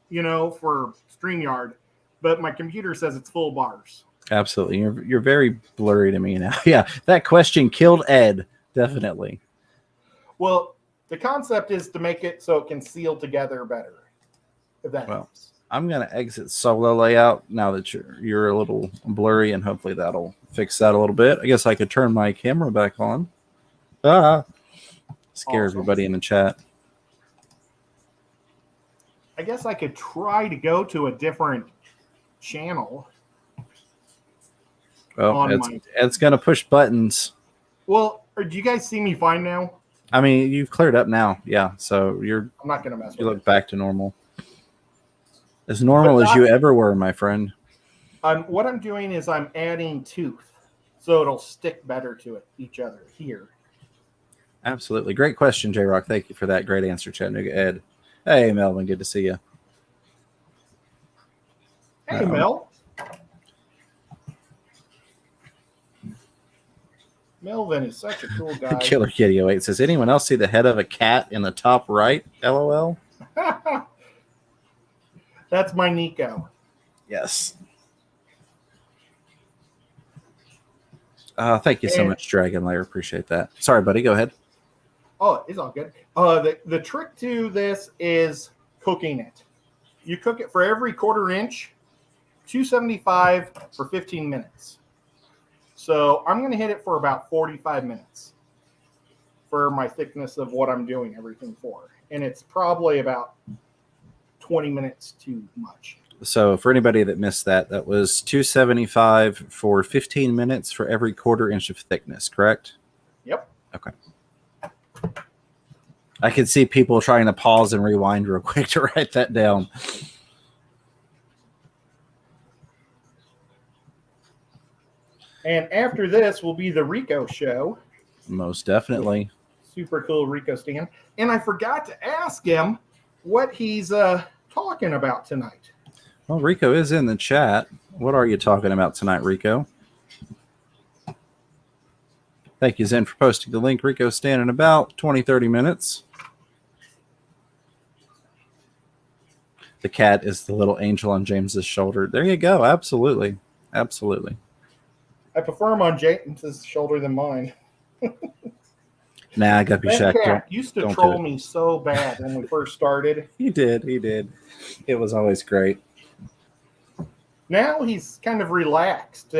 for StreamYard, but my computer says it's full bars. Absolutely. You're very blurry to me now. Yeah, that question killed Ed, definitely. Well, the concept is to make it so it can seal together better, if that helps. I'm going to exit solo layout now that you're a little blurry, and hopefully that'll fix that a little bit. I guess I could turn my camera back on. Scare everybody in the chat. I guess I could try to go to a different channel. Oh, it's going to push buttons. Well, do you guys see me fine now? I mean, you've cleared up now. Yeah, so I'm not going to mess with you. You look back to normal. As normal as you ever were, my friend. What I'm doing is I'm adding tooth, so it'll stick better to each other here. Absolutely. Great question, J-Rock. Thank you for that. Great answer, Chattanooga Ed. Hey, Melvin. Good to see you. Hey, Mel. Melvin is such a cool guy. Killer Kitty 08 says, anyone else see the head of a cat in the top right? LOL. That's my Nico. Yes. Thank you so much, Dragon Lair. Appreciate that. Sorry, buddy. Go ahead. Oh, it's all good. The trick to this is cooking it. You cook it for every 1/4 inch, 275 for 15 minutes. So I'm going to hit it for about 45 minutes for my thickness of what I'm doing everything for. and it's probably about 20 minutes too much. So for anybody that missed that, that was $275 for 15 minutes for every 1/4 inch of thickness, correct? Yep. Okay. I could see people trying to pause and rewind real quick to write that down. And after this will be the Rico show. Most definitely. Super cool Rico stand. And I forgot to ask him what he's talking about tonight. Well, Rico is in the chat. What are you talking about tonight, Rico? Thank you, Zen, for posting the link. Rico stand in about 20-30 minutes. The cat is the little angel on James's shoulder. There you go. Absolutely. Absolutely. I prefer him on James's shoulder than mine. Nah, Guppy That Shack. cat used to troll me so bad when we first started. He did. He did. It was always great. Now he's kind of relaxed.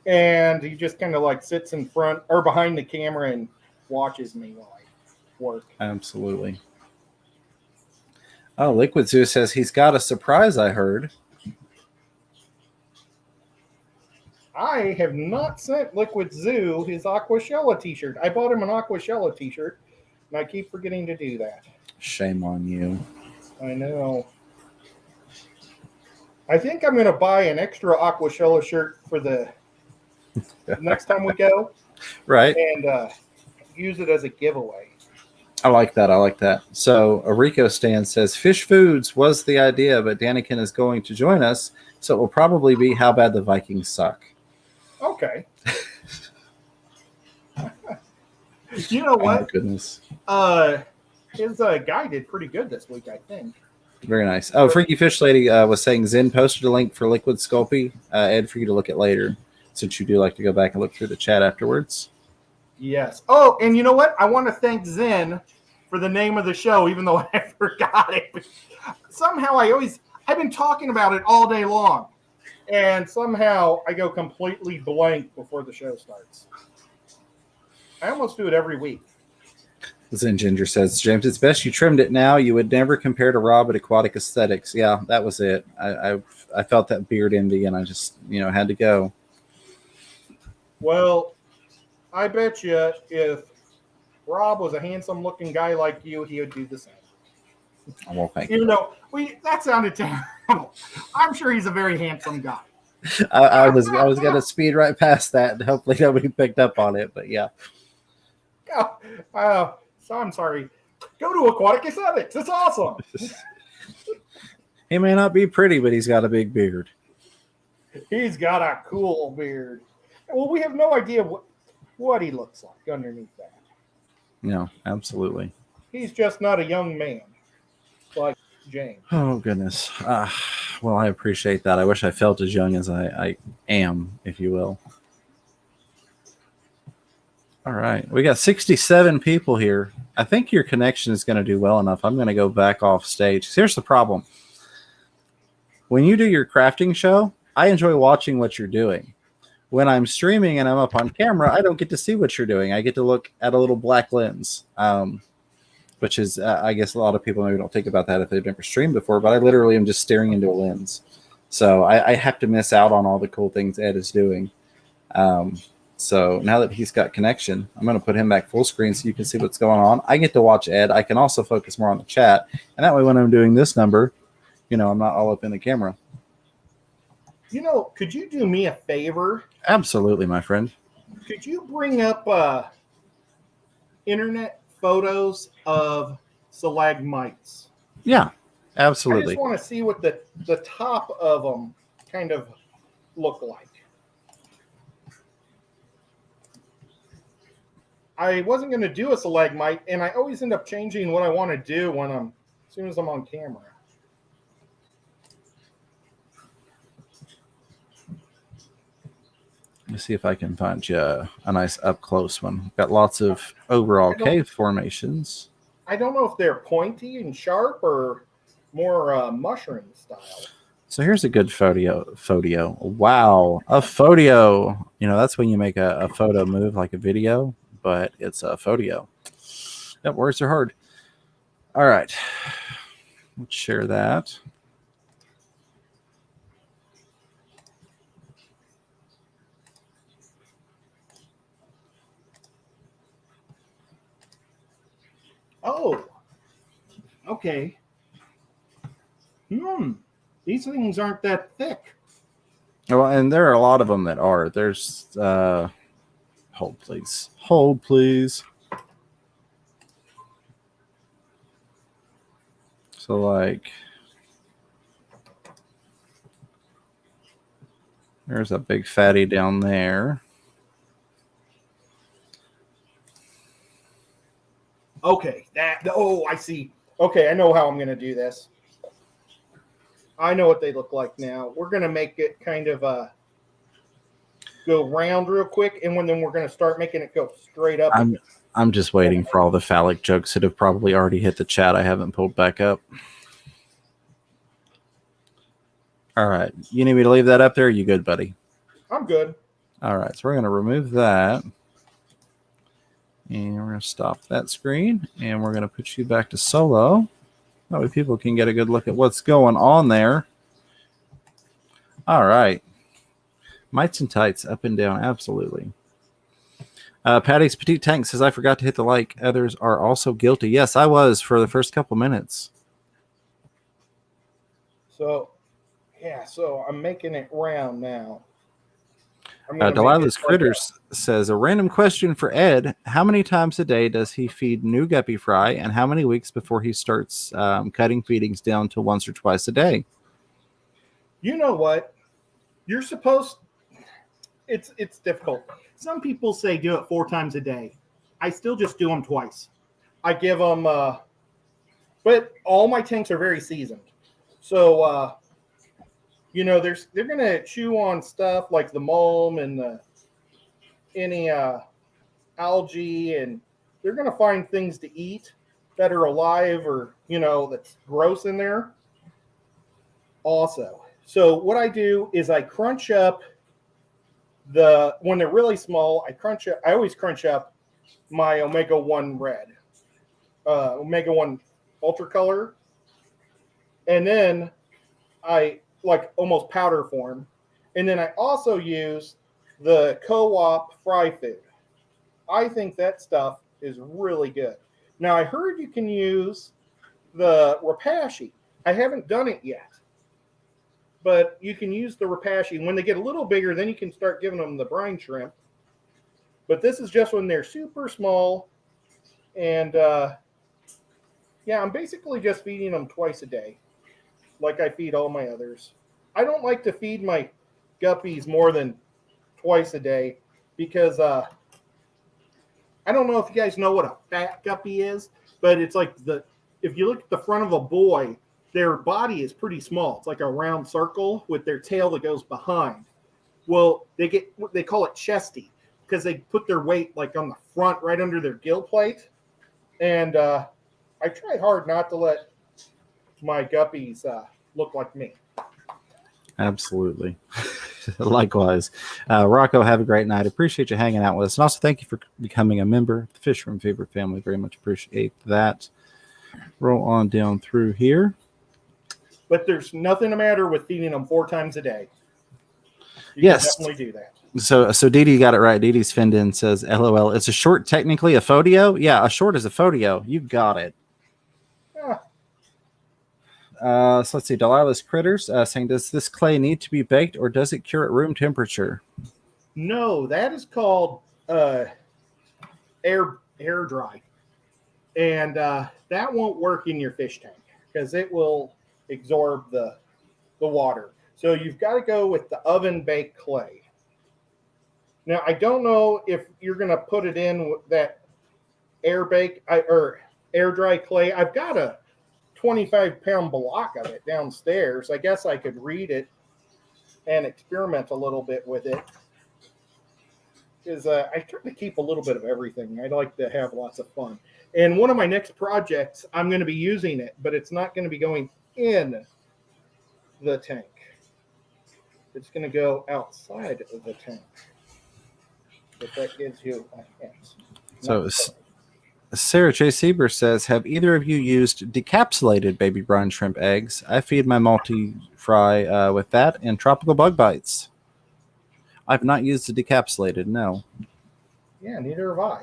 And he just kind of like sits in front or behind the camera and watches me while I work. Absolutely. Oh, Liquid Zoo says he's got a surprise, I heard. I have not sent Liquid Zoo his Aquashella t-shirt. I bought him an Aquashella t-shirt, and I keep forgetting to do that. Shame on you. I know. I think I'm going to buy an extra Aquashella shirt for the next time we go. Right. And use it as a giveaway. I like that. I like that. So, a Rico Stan says, Fish Foods was the idea, but Daniken is going to join us, so it will probably be How Bad the Vikings Suck. Okay. You know what? Oh, goodness. His guy did pretty good this week, I think. Very nice. Oh, Freaky Fish Lady was saying Zen posted a link for Liquid Sculpting, Ed, for you to look at later, since you do like to go back and look through the chat afterwards. Yes. Oh, and you know what? I want to thank Zen for the name of the show, even though I forgot it. Somehow I've been talking about it all day long, and somehow I go completely blank before the show starts. I almost do it every week. Zen Ginger says, James, it's best you trimmed it now. You would never compare to Rob at Aquatic Aesthetics. Yeah, that was it. I felt that beard envy, and I just, had to go. Well, I bet you if Rob was a handsome-looking guy like you, he would do the same. Well, thank you. That sounded terrible. I'm sure he's a very handsome guy. I was going to speed right past that, and hopefully nobody picked up on it, but yeah. So I'm sorry. Go to Aquatic Aesthetics. It's awesome. He may not be pretty, but he's got a big beard. He's got a cool beard. Well, we have no idea what he looks like underneath that. No, absolutely. He's just not a young man like James. Oh, goodness. Well, I appreciate that. I wish I felt as young as I am, if you will. All right. We got 67 people here. I think your connection is going to do well enough. I'm going to go back off stage. Here's the problem. When you do your crafting show, I enjoy watching what you're doing. When I'm streaming and I'm up on camera, I don't get to see what you're doing. I get to look at a little black lens, which is, I guess a lot of people maybe don't think about that if they've never streamed before, but I literally am just staring into a lens. So I have to miss out on all the cool things Ed is doing. So now that he's got connection, I'm going to put him back full screen so you can see what's going on. I get to watch Ed. I can also focus more on the chat. And that way when I'm doing this number, I'm not all up in the camera. Could you do me a favor? Absolutely, my friend. Could you bring up internet photos of stalagmites? Yeah, absolutely. I just want to see what the top of them kind of look like. I wasn't going to do a stalagmite, and I always end up changing what I want to do as soon as I'm on camera. Let me see if I can find you a nice up-close one. Got lots of overall cave formations. I don't know if they're pointy and sharp or more mushroom style. So here's a good photo. Wow, a photo. That's when you make a photo move like a video, but it's a photo. That words are hard. All right. Let's share that. Oh, okay. These things aren't that thick. Well, and there are a lot of them that are. There's hold please. Hold please. So like there's a big fatty down there. Okay, I see. Okay, I know how I'm going to do this. I know what they look like now. We're going to make it kind of go round real quick, and then we're going to start making it go straight up. I'm just waiting for all the phallic jokes that have probably already hit the chat. I haven't pulled back up. All right. You need me to leave that up there? Or are you good, buddy? I'm good. All right. So we're going to remove that. And we're going to stop that screen. And we're going to put you back to solo. That way people can get a good look at what's going on there. All right. Mites and tights, up and down. Absolutely. Patty's Petite Tank says, I forgot to hit the like. Others are also guilty. Yes, I was for the first couple minutes. So, yeah, so I'm making it round now. Delilah's Critters says, a random question for Ed. How many times a day does he feed new guppy fry, and how many weeks before he starts cutting feedings down to once or twice a day? You know what? You're supposed... It's difficult. Some people say do it 4 times a day. I still just do them twice. I give them... but all my tanks are very seasoned. So... you know, they're gonna chew on stuff like the mulm and any algae, and they're gonna find things to eat that are alive or that's gross in there. Also, so what I do is I crunch up when they're really small. I always crunch up my omega-1 red, omega-1 ultra color, and then I like almost powder form. And then I also use the co-op fry food. I think that stuff is really good. Now, I heard you can use the Repashy. I haven't done it yet. But you can use the Repashy. When they get a little bigger, then you can start giving them the brine shrimp. But this is just when they're super small. And, yeah, I'm basically just feeding them twice a day, like I feed all my others. I don't like to feed my guppies more than twice a day because I don't know if you guys know what a fat guppy is, but it's like if you look at the front of a boy, their body is pretty small. It's like a round circle with their tail that goes behind. Well, they call it chesty because they put their weight like on the front right under their gill plate. And I try hard not to let my guppies look like me. Absolutely. Likewise. Rocco, have a great night. Appreciate you hanging out with us. And also thank you for becoming a member of the Fish Room Fever family. Very much appreciate that. Roll on down through here. But there's nothing the matter with feeding them 4 times a day. You can definitely do that. So Dee Dee got it right. Dee Dee's finned in says, LOL. Is a short technically a phodio? Yeah, a short is a phodio. You got it. So let's see. Delilah's Critters saying, does this clay need to be baked or does it cure at room temperature? No, that is called air dry. And that won't work in your fish tank because it will absorb the water. So you've got to go with the oven baked clay. Now, I don't know if you're going to put it in with that air dry clay. I've got a 25-pound block of it downstairs. I guess I could read it and experiment a little bit with it. Because I try to keep a little bit of everything. I like to have lots of fun. And one of my next projects, I'm going to be using it, but it's not going to be going in the tank. It's going to go outside of the tank. If that gives you a hint. Sarah J. Sieber says, have either of you used decapsulated baby brine shrimp eggs? I feed my multi-fry with that and tropical bug bites. I've not used the decapsulated, no. Yeah, neither have I.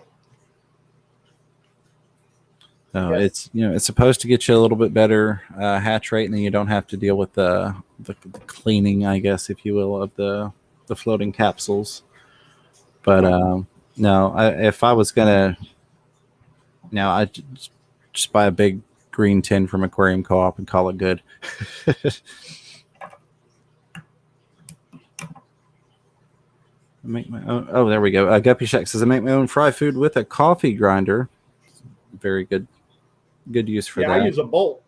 No, it's it's supposed to get you a little bit better hatch rate, and then you don't have to deal with the cleaning, I guess, if you will, of the floating capsules. But no, if I was gonna, I just buy a big green tin from Aquarium Co-op and call it good. Make my own. Oh, there we go. Guppy Shack says I make my own fry food with a coffee grinder. Very good use for that. I use a bolt.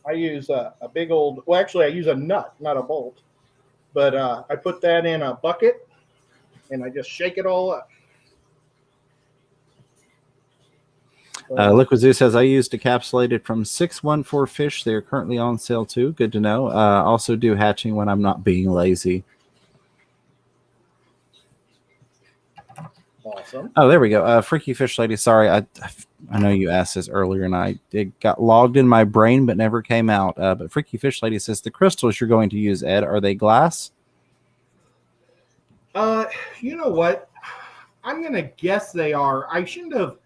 I use a big old. Well, actually, I use a nut, not a bolt. But I put that in a bucket, and I just shake it all up. Liquid Zoo says I used decapsulated from 614 Fish. They are currently on sale too. Good to know. Also do hatching when I'm not being lazy. Awesome. Oh, there we go. Freaky Fish Lady. Sorry, I know you asked this earlier, and it got logged in my brain but never came out. But Freaky Fish Lady says the crystals you're going to use, Ed, are they glass? You know what? I'm gonna guess they are. I shouldn't have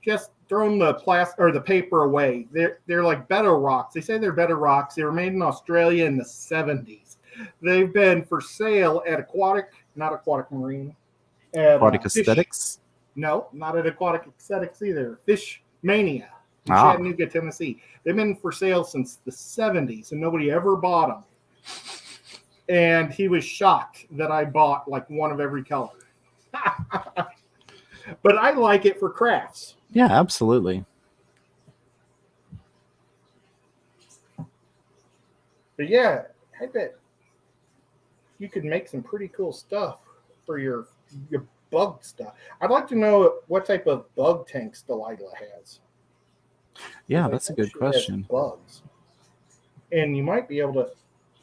just thrown the plastic or the paper away. They're like better rocks. They say they're better rocks. They were made in Australia in the 70s. They've been for sale at not aquatic marine. Aquatic Aesthetics? No, not at Aquatic Aesthetics either. Fish Mania in Chattanooga, Tennessee. They've been for sale since the 70s, and nobody ever bought them. And he was shocked that I bought like one of every color. But I like it for crafts. Yeah, absolutely. But yeah, I bet you could make some pretty cool stuff for your bug stuff. I'd like to know what type of bug tanks Delilah has. Yeah, that's a good question. Bugs. And you might be able to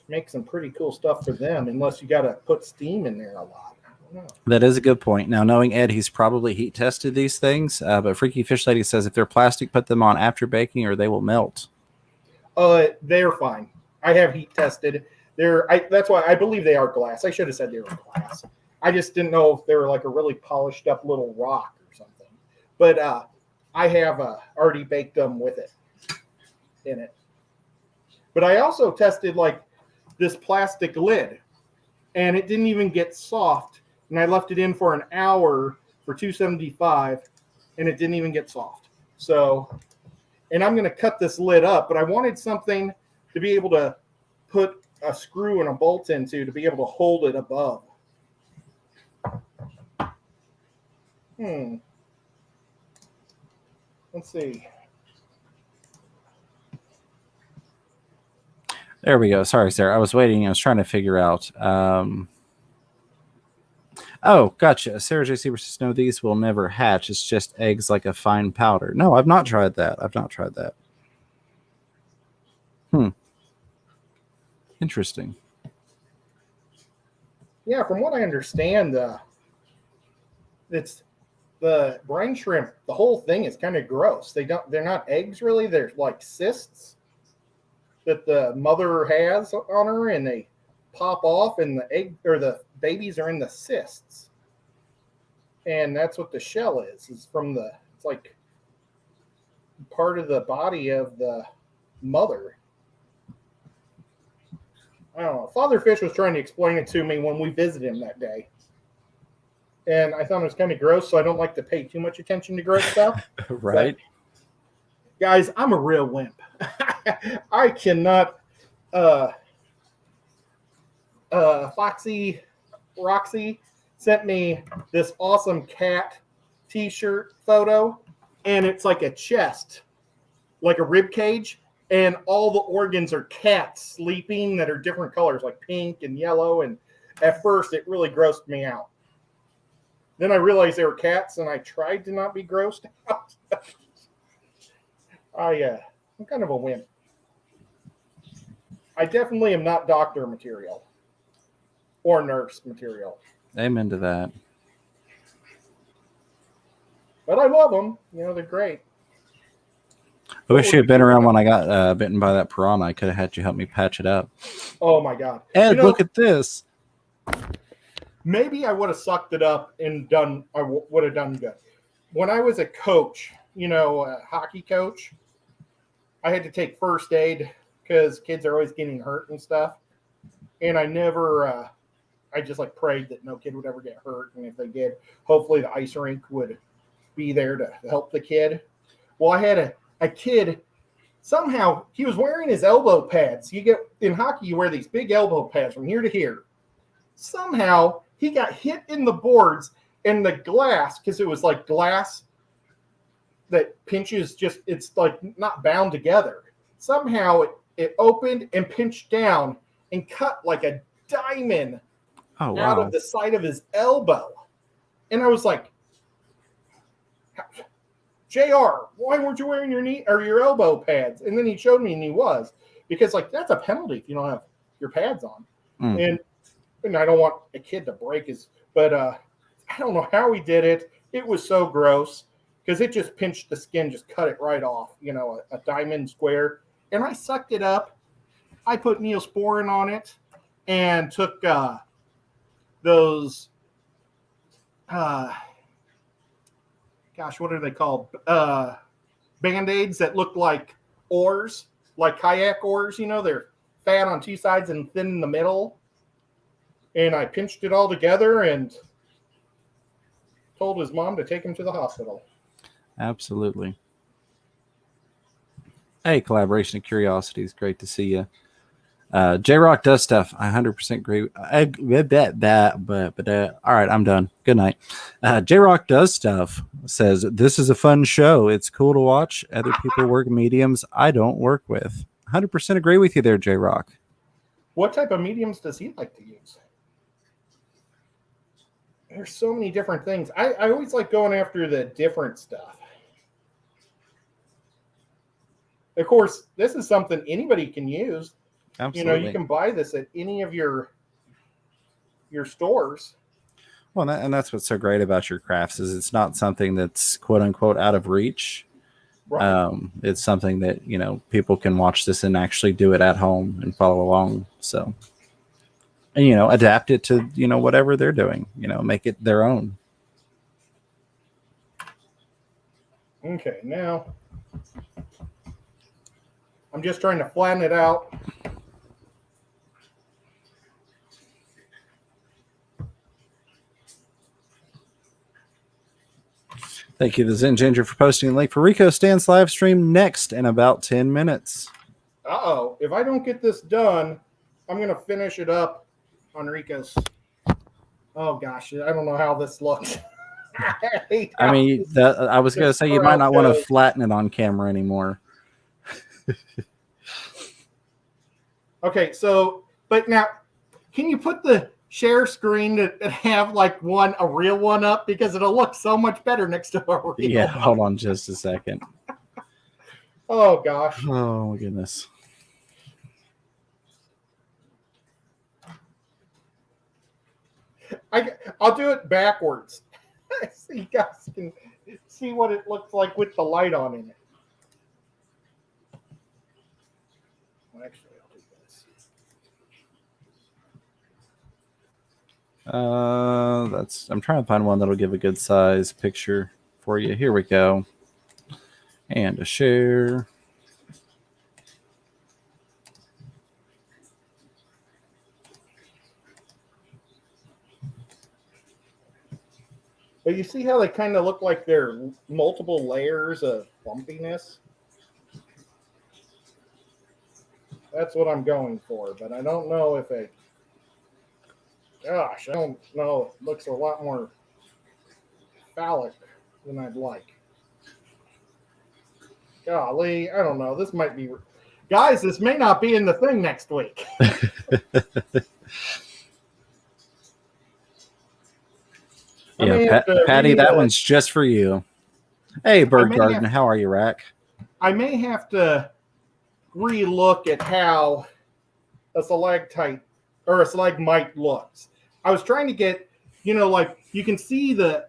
make some pretty cool stuff for them, unless you got to put steam in there a lot. I don't know. That is a good point. Now, knowing Ed, he's probably heat tested these things, but Freaky Fish Lady says if they're plastic, put them on after baking or they will melt. They're fine. I have heat tested. That's why I believe they are glass. I should have said they were glass. I just didn't know if they were like a really polished up little rock or something. But I have already baked them with it in it. But I also tested like this plastic lid, and it didn't even get soft. And I left it in for an hour for $2.75, and it didn't even get soft. So, and I'm going to cut this lid up, but I wanted something to be able to put a screw and a bolt into to be able to hold it above. Let's see. There we go. Sorry, Sarah. I was waiting. I was trying to figure out. Oh, gotcha. Sarah J. Sieber says, no, these will never hatch. It's just eggs like a fine powder. No, I've not tried that. Interesting. Yeah, from what I understand, it's the brine shrimp. The whole thing is kind of gross. They're not eggs really. They're like cysts that the mother has on her, and they pop off, and the egg or the babies are in the cysts, and that's what the shell is. It's like part of the body of the mother. I don't know. Father Fish was trying to explain it to me when we visited him that day, and I thought it was kind of gross, so I don't like to pay too much attention to gross stuff. Right. But, guys, I'm a real wimp. I cannot. Foxy Roxy sent me this awesome cat t-shirt photo, and it's like a chest, like a rib cage, and all the organs are cats sleeping that are different colors, like pink and yellow. And at first it really grossed me out. Then I realized they were cats, and I tried to not be grossed out. I'm kind of a wimp. I definitely am not doctor material or nurse material. Amen to that. But I love them. You know, they're great. I wish you had been around when I got bitten by that piranha. I could have had you help me patch it up. Oh my God. Ed, look at this. Maybe I would have sucked it up and done. I would have done good. When I was a coach, you know, a hockey coach, I had to take first aid because kids are always getting hurt and stuff. And I never, I just like prayed that no kid would ever get hurt. And if they did, hopefully the ice rink would be there to help the kid. Well, I had a kid, somehow he was wearing his elbow pads. You get in hockey, you wear these big elbow pads from here to here. Somehow he got hit in the boards and the glass, because it was like glass that pinches just, it's like not bound together. Somehow it opened and pinched down and cut like a diamond out of the side of his elbow. And I was like, JR, why weren't you wearing your knee or your elbow pads? And then he showed me, and he was, because like that's a penalty if you don't have your pads on. And I don't want a kid to break his, but I don't know how he did it. It was so gross because it just pinched the skin, just cut it right off, you know, a diamond square. And I sucked it up. I put Neosporin on it and took those, gosh, what are they called? Band-Aids that look like oars, like kayak oars, you know, they're fat on two sides and thin in the middle. And I pinched it all together and told his mom to take him to the hospital. Absolutely. Hey, Collaboration and Curiosity is great to see you. J-Rock does stuff. I 100% agree. All right, I'm done. Good night. J-Rock does stuff. Says, this is a fun show. It's cool to watch. Other people work mediums I don't work with. 100% agree with you there, J-Rock. What type of mediums does he like to use? There's so many different things. I always like going after the different stuff. Of course, this is something anybody can use. Absolutely. You know, you can buy this at any of your stores. Well, and that's what's so great about your crafts is it's not something that's quote unquote out of reach. Right. It's something that, you know, people can watch this and actually do it at home and follow along. So, and, you know, adapt it to, you know, whatever they're doing, you know, make it their own. Okay, now I'm just trying to flatten it out. Thank you to Zen Ginger for posting a link for Rico Stan's live stream next in about 10 minutes. Uh-oh. If I don't get this done, I'm going to finish it up on Rico's. Oh, gosh. I don't know how this looks. I mean, I was going to say you might not want to flatten it on camera anymore. Okay, so, but now, can you put the share screen to have like a real one up, because it'll look so much better next to a real Yeah, one. hold on just a second. Oh gosh. Oh my goodness. I'll do it backwards so you guys can see what it looks like with the light on in it. Well, actually, I'll do this. I'm trying to find one that'll give a good size picture for you. Here we go. And a share. But you see how they kind of look like they're multiple layers of bumpiness? That's what I'm going for, but I don't know if it... Gosh, I don't know. It looks a lot more phallic than I'd like. Golly, I don't know. This might be... Guys, this may not be in the thing next week. Yeah, Patty, that one's just for you. Hey, Bird Garden, how are you, Rack? I may have to re-look at how a stalactite or a stalagmite looks. I was trying to get, you know, like you can see the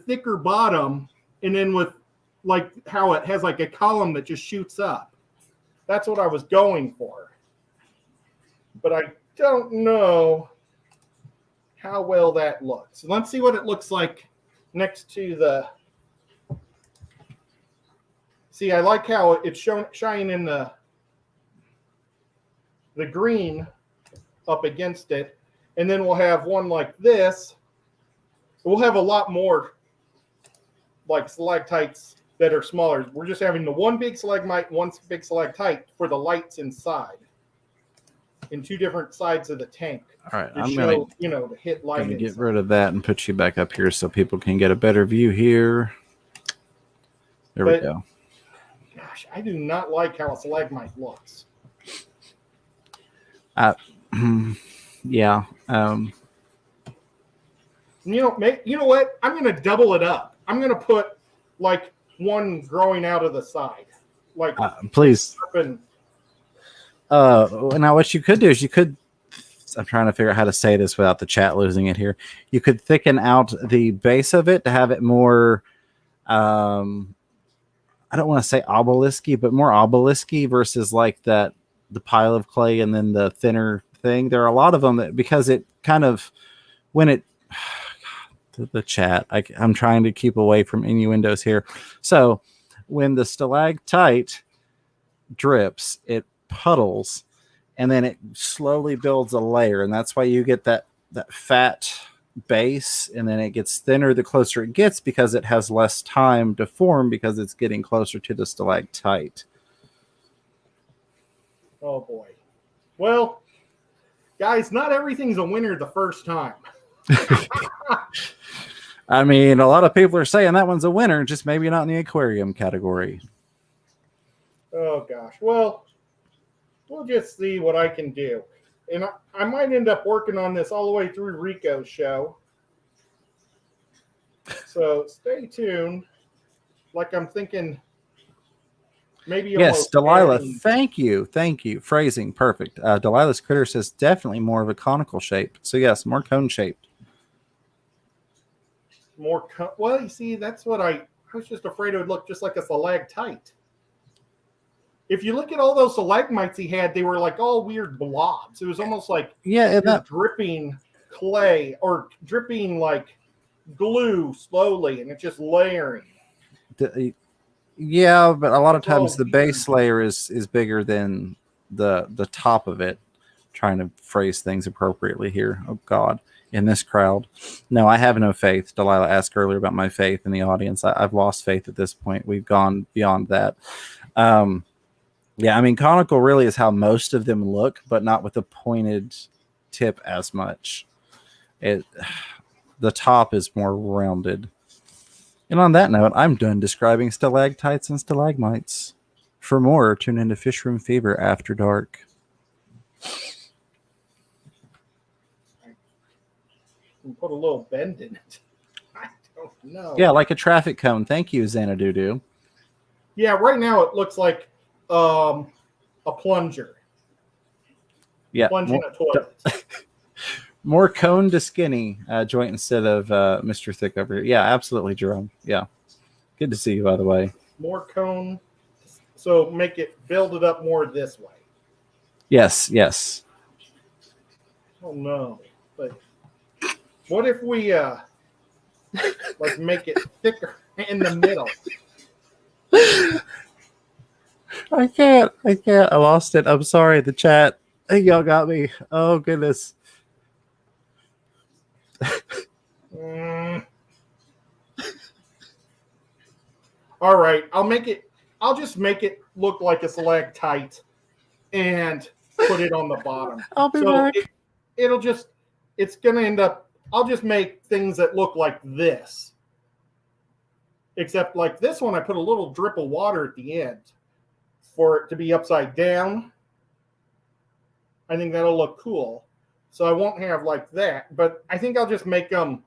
thicker bottom and then with like how it has like a column that just shoots up. That's what I was going for. But I don't know how well that looks. Let's see what it looks like next to the... See, I like how it's shining in the green up against it. And then we'll have one like this. We'll have a lot more like stalactites that are smaller. We're just having the one big stalagmite, one big stalactite for the lights inside in two different sides of the tank. All right, to I'm show, gonna to hit light. Gonna get rid of that and put you back up here so people can get a better view here. There we go. Gosh, I do not like how a stalagmite looks. Yeah. You know what? I'm going to double it up. I'm going to put like one growing out of the side. Like please. And, now what you could do is I'm trying to figure out how to say this without the chat losing it here. You could thicken out the base of it to have it more, I don't want to say obelisk-y, but more obelisk-y versus like the pile of clay and then the thinner thing. There are a lot of them that, because it kind of, when it, the chat, I'm trying to keep away from innuendos here. So when the stalactite drips, it puddles and then it slowly builds a layer, and that's why you get that fat base, and then it gets thinner the closer it gets because it has less time to form because it's getting closer to the stalactite. Oh boy. Well, guys, not everything's a winner the first time. I mean, a lot of people are saying that one's a winner, just maybe not in the aquarium category. Oh gosh. Well, we'll just see what I can do. And I might end up working on this all the way through Rico's show. So stay tuned. Like I'm thinking maybe. Yes, Delilah, thank you. Phrasing, perfect. Delilah's Critter says definitely more of a conical shape. So yes, more cone shaped. Well, you see, that's what I was just afraid it would look just like a stalactite. If you look at all those stalagmites he had, they were like all weird blobs. It was almost like dripping clay or dripping like glue slowly, and it's just layering. Yeah, but a lot of times the base layer is bigger than the top of it. Trying to phrase things appropriately here. Oh God, in this crowd. No, I have no faith. Delilah asked earlier about my faith in the audience. I've lost faith at this point. We've gone beyond that. Yeah, I mean, conical really is how most of them look, but not with a pointed tip as much. The top is more rounded. And on that note, I'm done describing stalactites and stalagmites. For more, tune into Fish Room Fever After Dark. Put a little bend in it. I don't know. Yeah, like a traffic cone. Thank you, Xanadu. Yeah, right now it looks like a plunger. Yeah, plunging a toilet. More cone to skinny joint instead of Mr. Thick over here. Yeah, absolutely, Jerome. Yeah, good to see you, by the way. More cone, so build it up more this way. Yes. Oh no, but what if we like make it thicker in the middle? I can't. I lost it. I'm sorry. The chat. Y'all got me. Oh, goodness. All right. I'll just make it look like a stalactite and put it on the bottom. I'll be back. It's going to end up, I'll just make things that look like this. Except like this one, I put a little drip of water at the end for it to be upside down. I think that'll look cool. So I won't have like that, but I think I'll just make them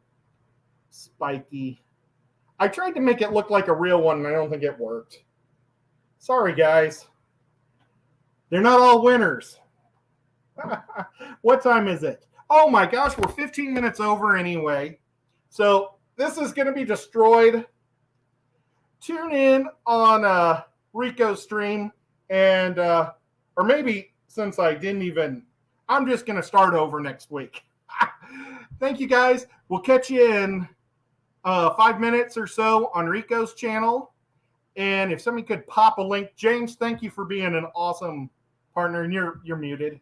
spiky. I tried to make it look like a real one, and I don't think it worked. Sorry, guys. They're not all winners. What time is it? Oh my gosh, we're 15 minutes over anyway. So this is going to be destroyed. tune in on Rico's stream, and or maybe since I didn't even, I'm just going to start over next week. Thank you, guys. We'll catch you in 5 minutes or so on Rico's channel. And if somebody could pop a link, James, thank you for being an awesome partner. And you're muted.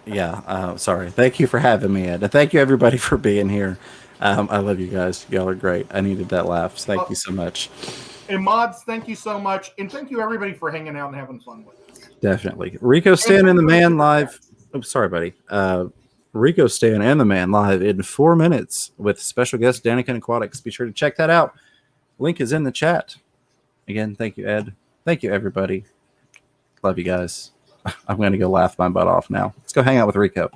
Yeah, sorry. Thank you for having me, Ed. And thank you, everybody, for being here. I love you guys. Y'all are great. I needed that laugh. So thank you so much. And mods, thank you so much. And thank you, everybody, for hanging out and having fun with us. Definitely. Rico Stan and the Man live. Oh, sorry, buddy. Rico Stan and the Man live in 4 minutes with special guest Daniken Aquatics. Be sure to check that out. Link is in the chat. Again, thank you, Ed. Thank you, everybody. Love you guys. I'm going to go laugh my butt off now. Let's go hang out with Rico.